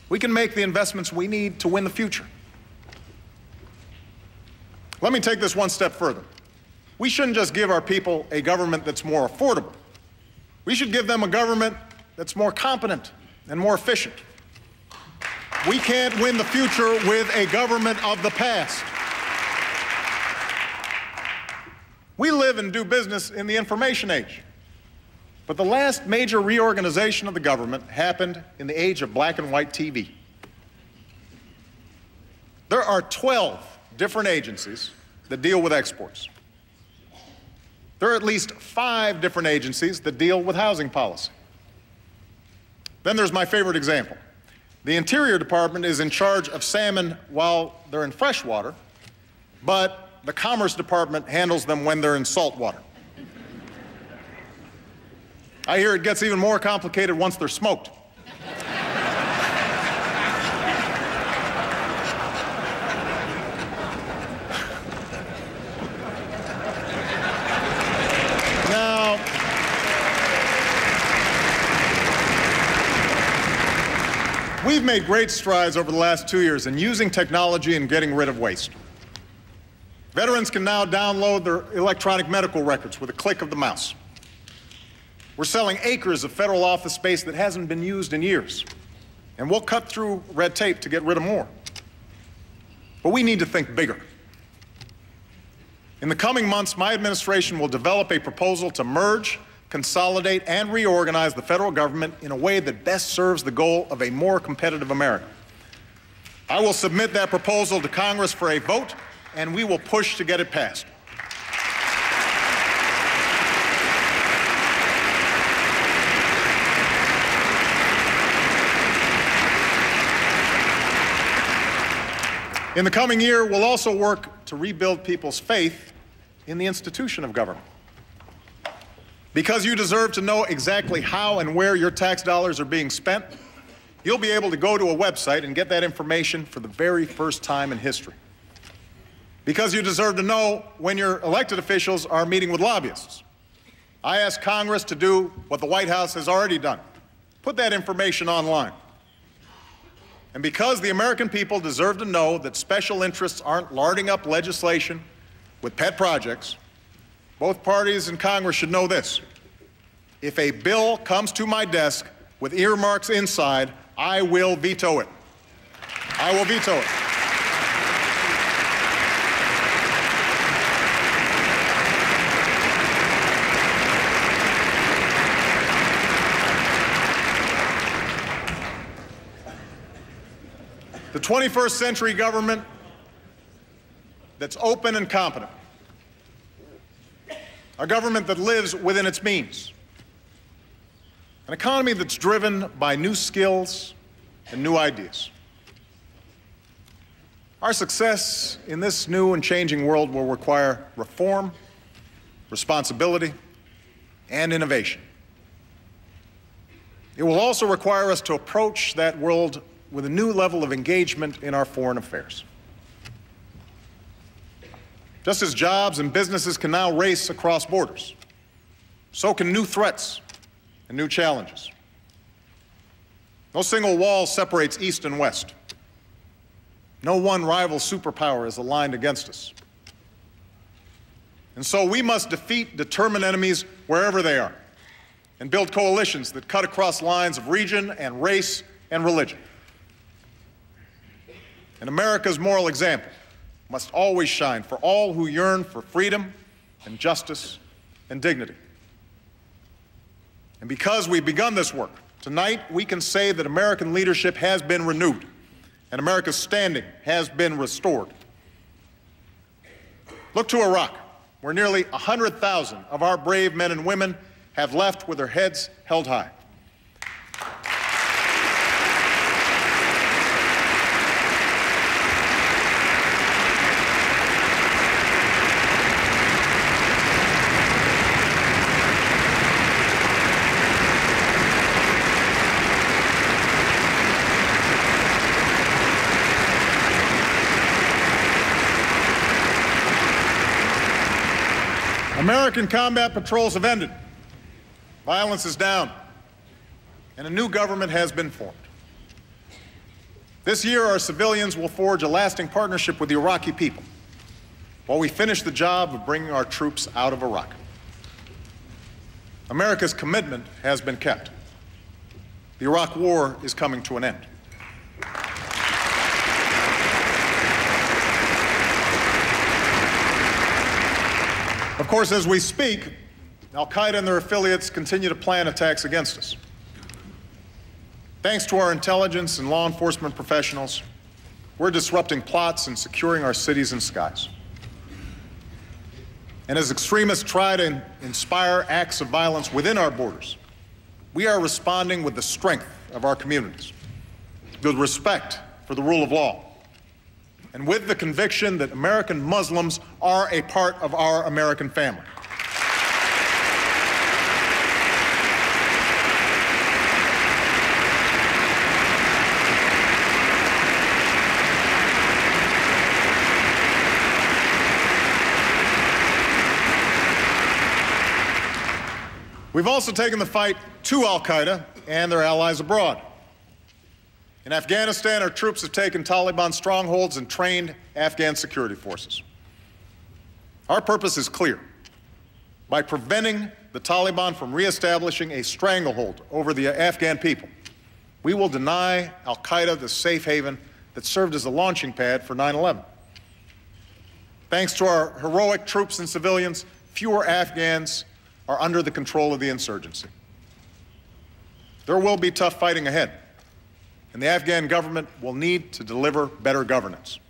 we can make the investments we need to win the future. Let me take this one step further. We shouldn't just give our people a government that's more affordable. We should give them a government that's more competent and more efficient. We can't win the future with a government of the past. We live and do business in the information age. But the last major reorganization of the government happened in the age of black and white TV. There are 12 different agencies that deal with exports. There are at least 5 different agencies that deal with housing policy. Then there's my favorite example. The Interior Department is in charge of salmon while they're in freshwater, but the Commerce Department handles them when they're in saltwater. I hear it gets even more complicated once they're smoked. Now, we've made great strides over the last 2 years in using technology and getting rid of waste. Veterans can now download their electronic medical records with a click of the mouse. We're selling acres of federal office space that hasn't been used in years, and we'll cut through red tape to get rid of more. But we need to think bigger. In the coming months, my administration will develop a proposal to merge, consolidate, and reorganize the federal government in a way that best serves the goal of a more competitive America. I will submit that proposal to Congress for a vote, and we will push to get it passed. In the coming year, we'll also work to rebuild people's faith in the institution of government. Because you deserve to know exactly how and where your tax dollars are being spent, you'll be able to go to a website and get that information for the very first time in history. Because you deserve to know when your elected officials are meeting with lobbyists. I ask Congress to do what the White House has already done. Put that information online. And because the American people deserve to know that special interests aren't larding up legislation with pet projects, both parties in Congress should know this. If a bill comes to my desk with earmarks inside, I will veto it. I will veto it. The 21st century government that's open and competent, a government that lives within its means, an economy that's driven by new skills and new ideas. Our success in this new and changing world will require reform, responsibility, and innovation. It will also require us to approach that world with a new level of engagement in our foreign affairs. Just as jobs and businesses can now race across borders, so can new threats and new challenges. No single wall separates East and West. No one rival superpower is aligned against us. And so we must defeat determined enemies wherever they are and build coalitions that cut across lines of region and race and religion. And America's moral example must always shine for all who yearn for freedom and justice and dignity. And because we've begun this work, tonight we can say that American leadership has been renewed and America's standing has been restored. Look to Iraq, where nearly 100,000 of our brave men and women have left with their heads held high. American combat patrols have ended. Violence is down, and a new government has been formed. This year, our civilians will forge a lasting partnership with the Iraqi people while we finish the job of bringing our troops out of Iraq. America's commitment has been kept. The Iraq War is coming to an end. Of course, as we speak, al-Qaeda and their affiliates continue to plan attacks against us. Thanks to our intelligence and law enforcement professionals, we're disrupting plots and securing our cities and skies. And as extremists try to inspire acts of violence within our borders, we are responding with the strength of our communities, with respect for the rule of law, and with the conviction that American Muslims are a part of our American family. We've also taken the fight to al-Qaeda and their allies abroad. In Afghanistan, our troops have taken Taliban strongholds and trained Afghan security forces. Our purpose is clear. By preventing the Taliban from reestablishing a stranglehold over the Afghan people, we will deny al-Qaeda the safe haven that served as a launching pad for 9/11. Thanks to our heroic troops and civilians, fewer Afghans are under the control of the insurgency. There will be tough fighting ahead, and the Afghan government will need to deliver better governance.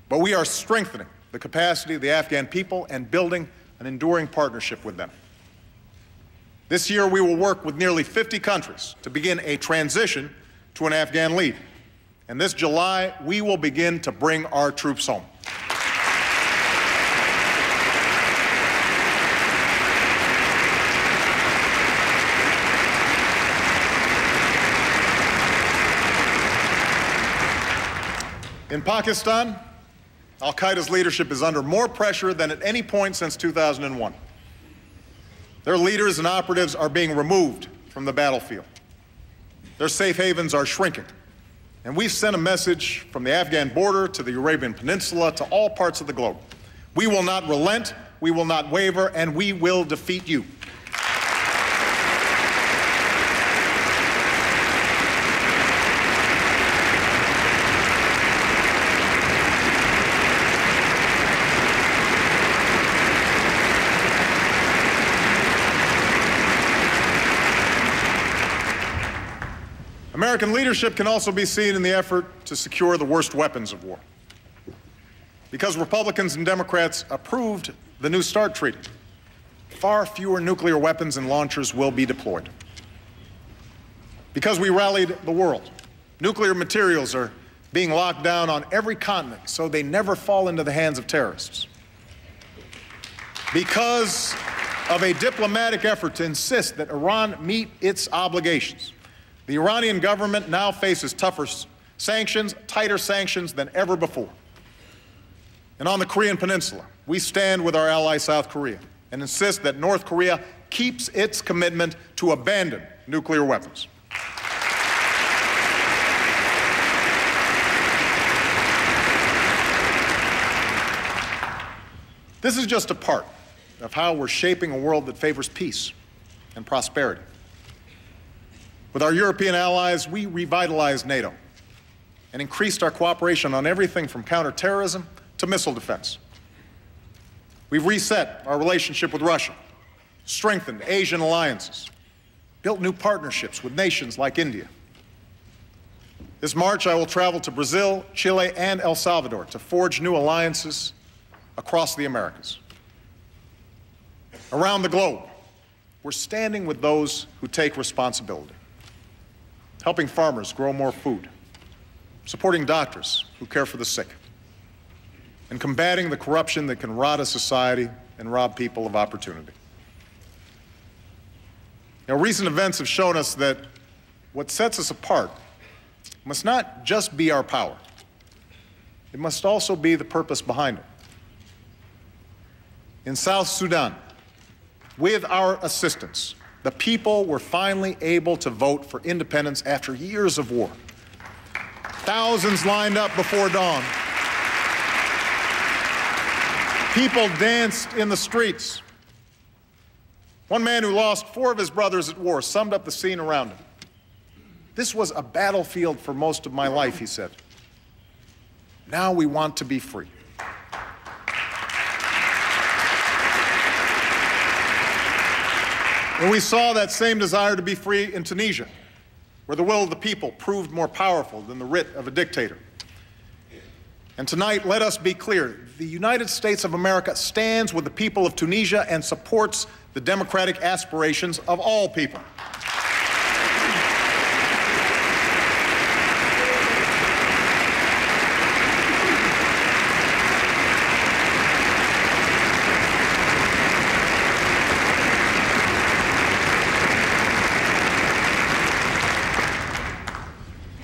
But we are strengthening the capacity of the Afghan people and building an enduring partnership with them. This year, we will work with nearly 50 countries to begin a transition to an Afghan lead. And this July, we will begin to bring our troops home. In Pakistan, al-Qaeda's leadership is under more pressure than at any point since 2001. Their leaders and operatives are being removed from the battlefield. Their safe havens are shrinking. And we've sent a message from the Afghan border to the Arabian Peninsula to all parts of the globe. We will not relent, we will not waver, and we will defeat you. American leadership can also be seen in the effort to secure the worst weapons of war. Because Republicans and Democrats approved the New START treaty, far fewer nuclear weapons and launchers will be deployed. Because we rallied the world, nuclear materials are being locked down on every continent so they never fall into the hands of terrorists. Because of a diplomatic effort to insist that Iran meet its obligations, the Iranian government now faces tougher sanctions, tighter sanctions than ever before. And on the Korean Peninsula, we stand with our ally South Korea and insist that North Korea keeps its commitment to abandon nuclear weapons. This is just a part of how we're shaping a world that favors peace and prosperity. With our European allies, we revitalized NATO and increased our cooperation on everything from counterterrorism to missile defense. We've reset our relationship with Russia, strengthened Asian alliances, built new partnerships with nations like India. This March, I will travel to Brazil, Chile, and El Salvador to forge new alliances across the Americas. Around the globe, we're standing with those who take responsibility, helping farmers grow more food, supporting doctors who care for the sick, and combating the corruption that can rot a society and rob people of opportunity. Now, recent events have shown us that what sets us apart must not just be our power. It must also be the purpose behind it. In South Sudan, with our assistance, the people were finally able to vote for independence after years of war. Thousands lined up before dawn. People danced in the streets. One man who lost 4 of his brothers at war summed up the scene around him. "This was a battlefield for most of my life," he said. "Now we want to be free." And we saw that same desire to be free in Tunisia, where the will of the people proved more powerful than the writ of a dictator. And tonight, let us be clear. The United States of America stands with the people of Tunisia and supports the democratic aspirations of all people.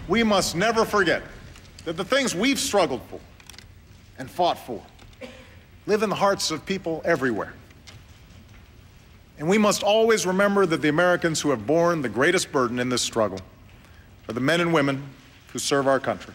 We must never forget that the things we've struggled for and fought for live in the hearts of people everywhere. And we must always remember that the Americans who have borne the greatest burden in this struggle are the men and women who serve our country.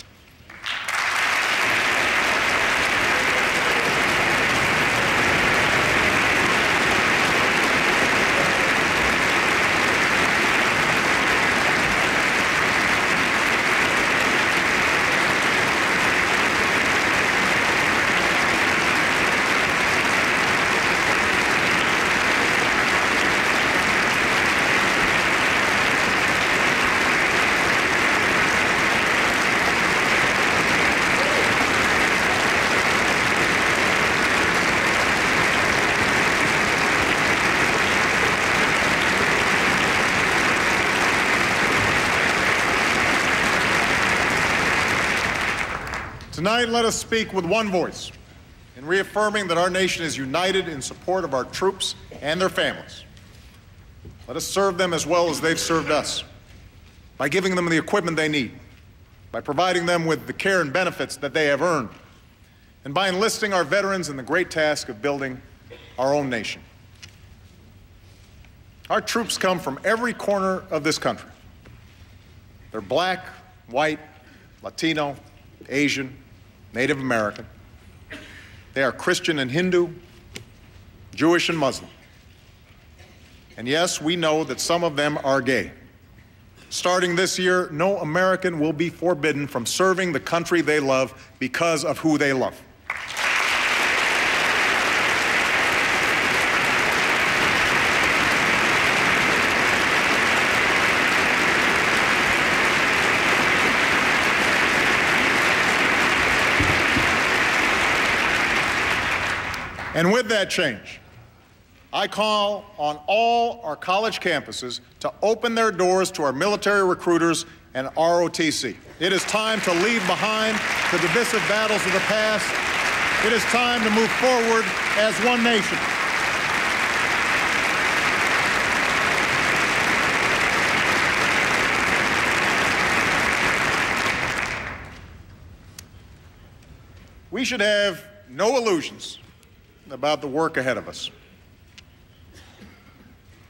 Tonight, let us speak with one voice in reaffirming that our nation is united in support of our troops and their families. Let us serve them as well as they've served us by giving them the equipment they need, by providing them with the care and benefits that they have earned, and by enlisting our veterans in the great task of building our own nation. Our troops come from every corner of this country. They're black, white, Latino, Asian, Native American. They are Christian and Hindu, Jewish and Muslim. And yes, we know that some of them are gay. Starting this year, no American will be forbidden from serving the country they love because of who they love. And with that change, I call on all our college campuses to open their doors to our military recruiters and ROTC. It is time to leave behind the divisive battles of the past. It is time to move forward as one nation. We should have no illusions about the work ahead of us.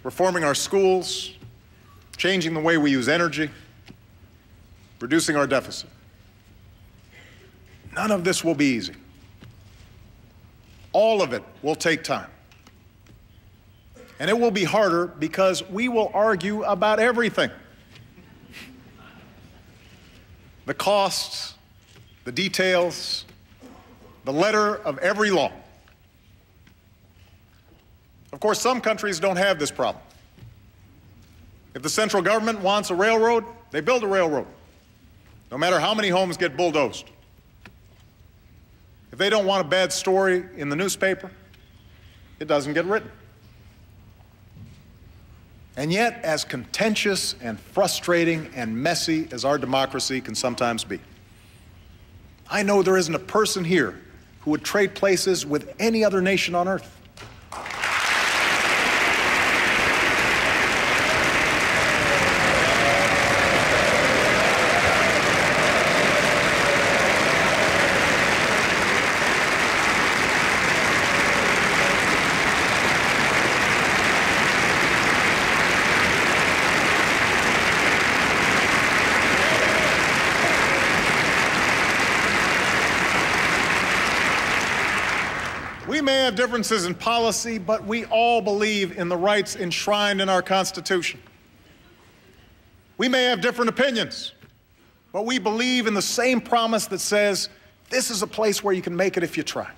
Reforming our schools, changing the way we use energy, reducing our deficit. None of this will be easy. All of it will take time. And it will be harder because we will argue about everything. The costs, the details, the letter of every law. Of course, some countries don't have this problem. If the central government wants a railroad, they build a railroad, no matter how many homes get bulldozed. If they don't want a bad story in the newspaper, it doesn't get written. And yet, as contentious and frustrating and messy as our democracy can sometimes be, I know there isn't a person here who would trade places with any other nation on earth. We may have differences in policy, but we all believe in the rights enshrined in our Constitution. We may have different opinions, but we believe in the same promise that says, this is a place where you can make it if you try.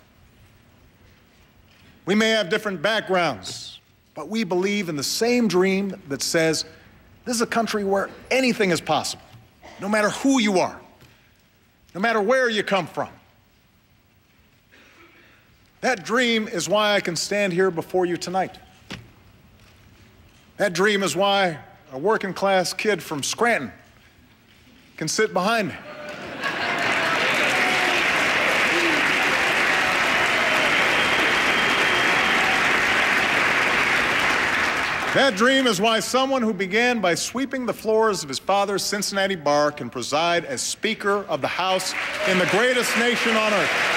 We may have different backgrounds, but we believe in the same dream that says, this is a country where anything is possible, no matter who you are, no matter where you come from. That dream is why I can stand here before you tonight. That dream is why a working class kid from Scranton can sit behind me. That dream is why someone who began by sweeping the floors of his father's Cincinnati bar can preside as Speaker of the House in the greatest nation on earth.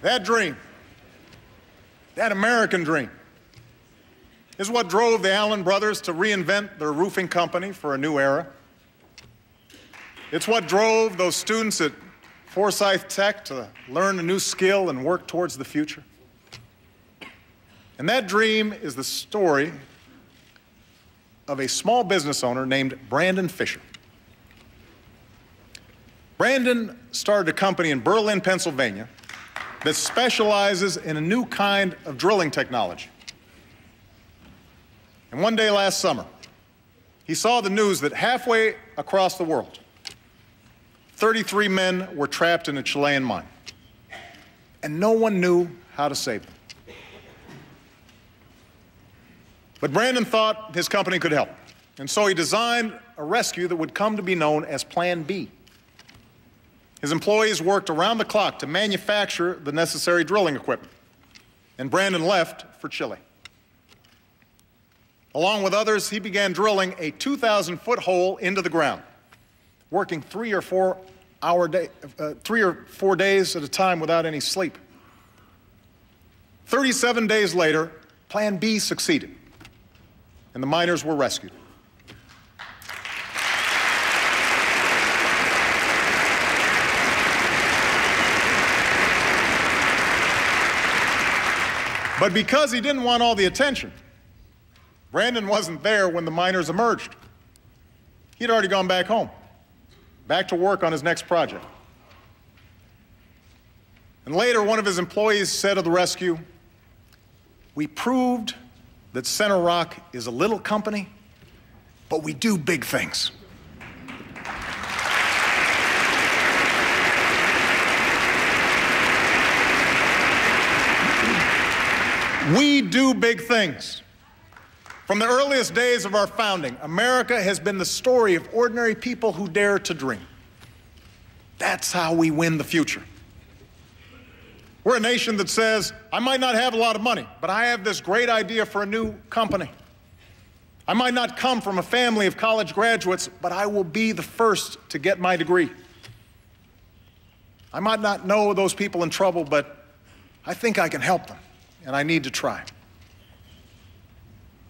That dream, that American dream, is what drove the Allen brothers to reinvent their roofing company for a new era. It's what drove those students at Forsyth Tech to learn a new skill and work towards the future. And that dream is the story of a small business owner named Brandon Fisher. Brandon started a company in Berlin, Pennsylvania, that specializes in a new kind of drilling technology. And one day last summer, he saw the news that halfway across the world, 33 men were trapped in a Chilean mine, and no one knew how to save them. But Brandon thought his company could help, and so he designed a rescue that would come to be known as Plan B. His employees worked around the clock to manufacture the necessary drilling equipment, and Brandon left for Chile. Along with others, he began drilling a 2,000-foot hole into the ground, working 3 or 4 days at a time without any sleep. 37 days later, Plan B succeeded, and the miners were rescued. But because he didn't want all the attention, Brandon wasn't there when the miners emerged. He'd already gone back home, back to work on his next project. And later, one of his employees said of the rescue, "We proved that Center Rock is a little company, but we do big things." We do big things. From the earliest days of our founding, America has been the story of ordinary people who dare to dream. That's how we win the future. We're a nation that says, I might not have a lot of money, but I have this great idea for a new company. I might not come from a family of college graduates, but I will be the first to get my degree. I might not know those people in trouble, but I think I can help them, and I need to try.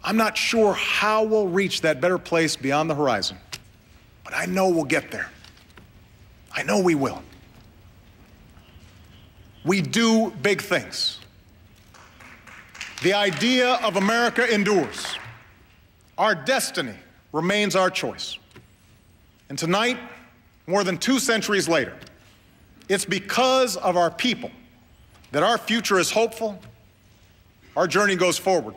I'm not sure how we'll reach that better place beyond the horizon, but I know we'll get there. I know we will. We do big things. The idea of America endures. Our destiny remains our choice. And tonight, more than 2 centuries later, it's because of our people that our future is hopeful, our journey goes forward,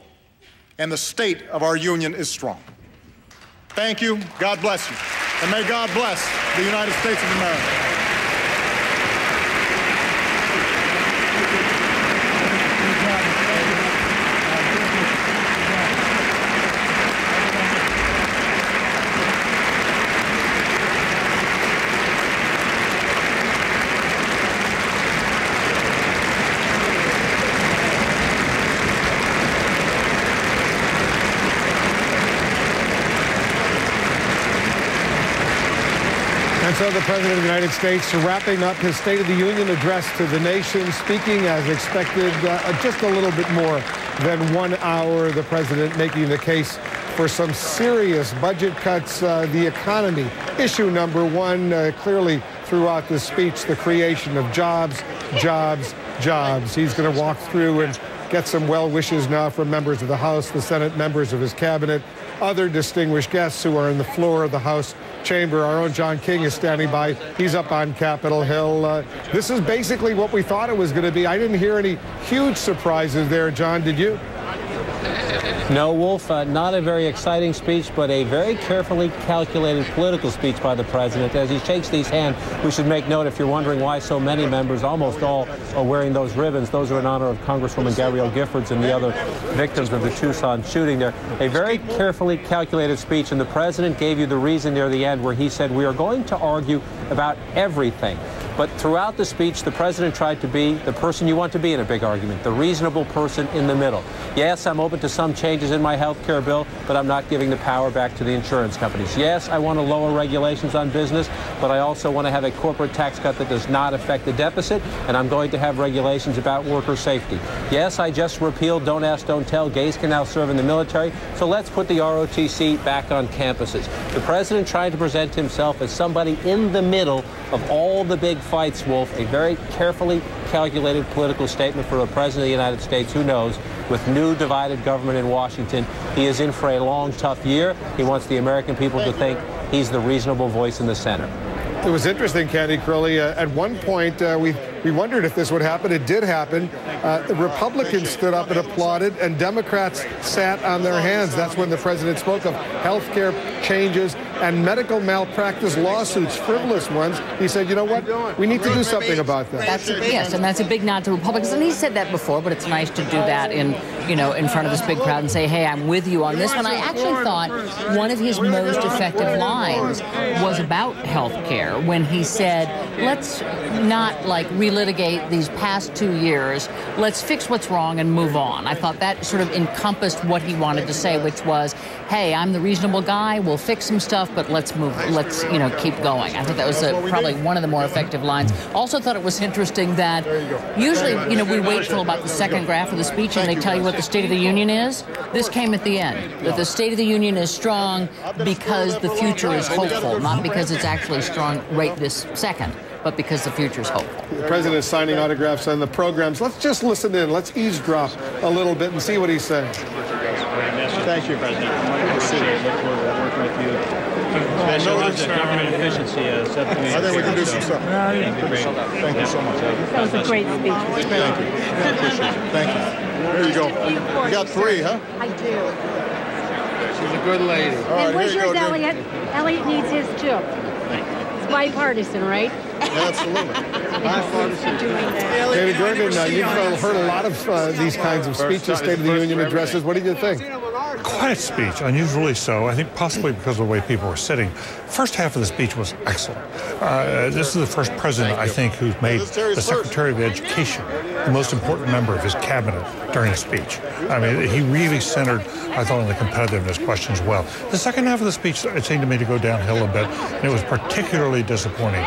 and the state of our union is strong. Thank you. God bless you. And may God bless the United States of America. And so the President of the United States wrapping up his State of the Union address to the nation, speaking as expected, just a little bit more than 1 hour. The President making the case for some serious budget cuts, the economy. Issue number one, clearly throughout the speech, the creation of jobs, jobs, jobs. He's going to walk through and get some well wishes now from members of the House, the Senate, members of his cabinet, other distinguished guests who are on the floor of the House chamber. Our own John King is standing by. He's up on Capitol Hill. This is basically what we thought it was going to be. I didn't hear any huge surprises there, John. Did you? No, Wolf, not a very exciting speech, but a very carefully calculated political speech by the president. As he shakes these hands, we should make note, if you're wondering why so many members, almost all, are wearing those ribbons. Those are in honor of Congresswoman Gabrielle Giffords and the other victims of the Tucson shooting there. A very carefully calculated speech, and the president gave you the reason near the end where he said, we are going to argue about everything. But throughout the speech, the president tried to be the person you want to be in a big argument, the reasonable person in the middle. Yes, I'm open to some changes in my health care bill, but I'm not giving the power back to the insurance companies. Yes, I want to lower regulations on business, but I also want to have a corporate tax cut that does not affect the deficit, and I'm going to have regulations about worker safety. Yes, I just repealed Don't Ask, Don't Tell. Gays can now serve in the military, so let's put the ROTC back on campuses. The president tried to present himself as somebody in the middle of all the big fights, Wolf. A very carefully calculated political statement for a president of the United States who knows, with new divided government in Washington, he is in for a long, tough year. He wants the American people to think he's the reasonable voice in the center. It was interesting, Candy Crowley. At one point, we wondered if this would happen. It did happen. The Republicans stood up and applauded, and Democrats sat on their hands. That's when the president spoke of health care changes and medical malpractice lawsuits, frivolous ones. He said, you know what? We need to do something about that. Yes, and that's a big nod to Republicans. And he said that before, but it's nice to do that in front of this big crowd and say, hey, I'm with you on this one. I actually thought one of his most effective lines was about health care when he said, let's not relitigate these past 2 years. Let's fix what's wrong and move on. I thought that sort of encompassed what he wanted to say, which was, hey, I'm the reasonable guy. We'll fix some stuff, but let's move. Let's, keep going. I thought that was probably one of the more effective lines. Also thought it was interesting that usually, we wait till about the second half of the speech and they tell you what the State of the Union is. This came at the end, that the State of the Union is strong because the future is hopeful, not because it's actually strong right this second, but because the future is hopeful. The president is signing autographs on the programs. Let's just listen in. Let's eavesdrop a little bit and see what he's saying. Thank you, President. Good to see you. Look forward to working with you. Government efficiency subcommittee. I think we can do some stuff. Thank you so much. That was a great speech. Thank you. I appreciate it. Thank you. There you go. You got 3, huh? I do. She's a good lady. All right, and where's here you yours, go, Elliot? Elliot needs his too. It's bipartisan, right? Absolutely. David Gergen, you've heard a lot of these kinds of speeches, State of the Union addresses. What did you think? Quiet speech, unusually so. I think possibly because of the way people were sitting. First half of the speech was excellent. This is the first president, I think, who's made the Secretary of Education the most important member of his cabinet during a speech. I mean, he really centered, I thought, on the competitiveness question as well. The second half of the speech, it seemed to me to go downhill a bit, and it was particularly disappointing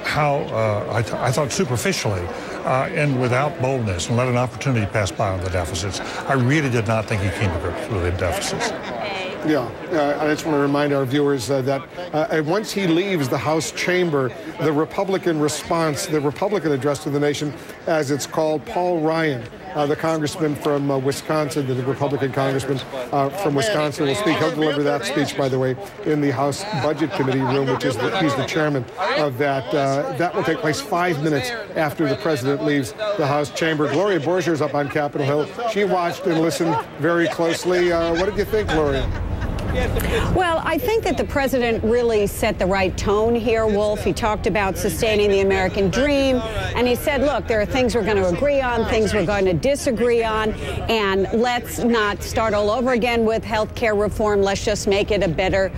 how, I thought superficially, and without boldness, and let an opportunity pass by on the deficits. I really did not think he came to grips with the deficits. Yeah, I just want to remind our viewers that once he leaves the House chamber, the Republican response, the Republican address to the nation, as it's called, Paul Ryan, the congressman from Wisconsin, the Republican congressman from Wisconsin will speak. He'll deliver that speech, by the way, in the House Budget Committee room, which is he's the chairman of that. That will take place 5 minutes after the president leaves the House chamber. Gloria Borger is up on Capitol Hill. She watched and listened very closely. What did you think, Gloria? Well, I think that the president really set the right tone here, Wolf. He talked about sustaining the American dream, and he said, look, there are things we're going to agree on, things we're going to disagree on, and let's not start all over again with health care reform. Let's just make it a better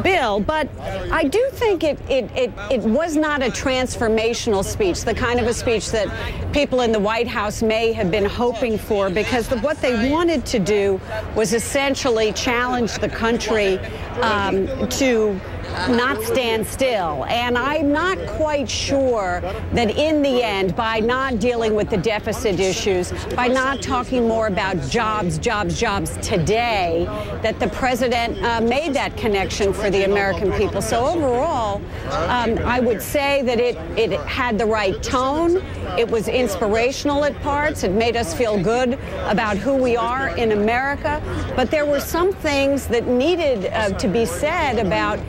bill. But I do think it was not a transformational speech, the kind of a speech that people in the White House may have been hoping for, because what they wanted to do was essentially challenge the country to not stand still. And I'm not quite sure that in the end, by not dealing with the deficit issues, by not talking more about jobs today, that the president made that connection for the American people. So overall, I would say that it had the right tone. It was inspirational at parts. It made us feel good about who we are in America. But there were some things that needed to be said about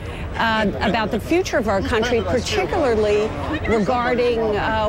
the future of our country, particularly regarding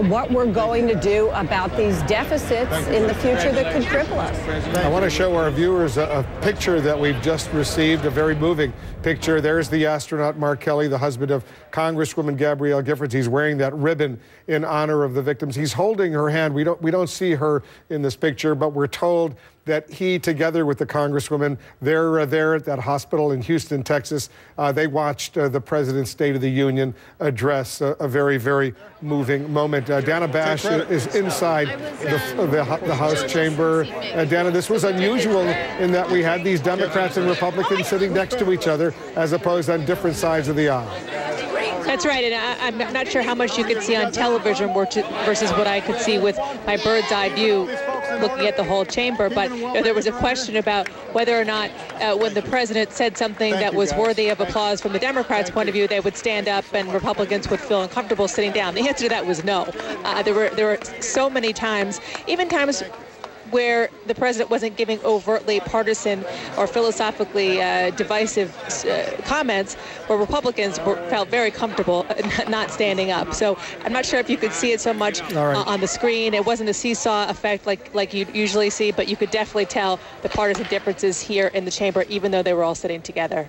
what we're going to do about these deficits in the future that could cripple us. I want to show our viewers a picture that we've just received, a very moving picture. There's the astronaut Mark Kelly, the husband of Congresswoman Gabrielle Giffords. He's wearing that ribbon in honor of the victims. He's holding her hand. We don't see her in this picture, but we're told that he, together with the Congresswoman, they're there at that hospital in Houston, Texas. They watched the President's State of the Union address, a very, very moving moment. Dana Bash is inside the House chamber. Dana, this was unusual in that we had these Democrats and Republicans sitting next to each other as opposed on different sides of the aisle. That's right, and I'm not sure how much you could see on television versus what I could see with my bird's eye view looking at the whole chamber. But there was a question about whether or not when the president said something that was worthy of applause from the Democrats' point of view, they would stand up and Republicans would feel uncomfortable sitting down. The answer to that was no. There were so many times, even times where the president wasn't giving overtly partisan or philosophically divisive comments, where Republicans felt very comfortable not standing up. So I'm not sure if you could see it so much on the screen. It wasn't a seesaw effect like you usually see, but you could definitely tell the partisan differences here in the chamber, even though they were all sitting together.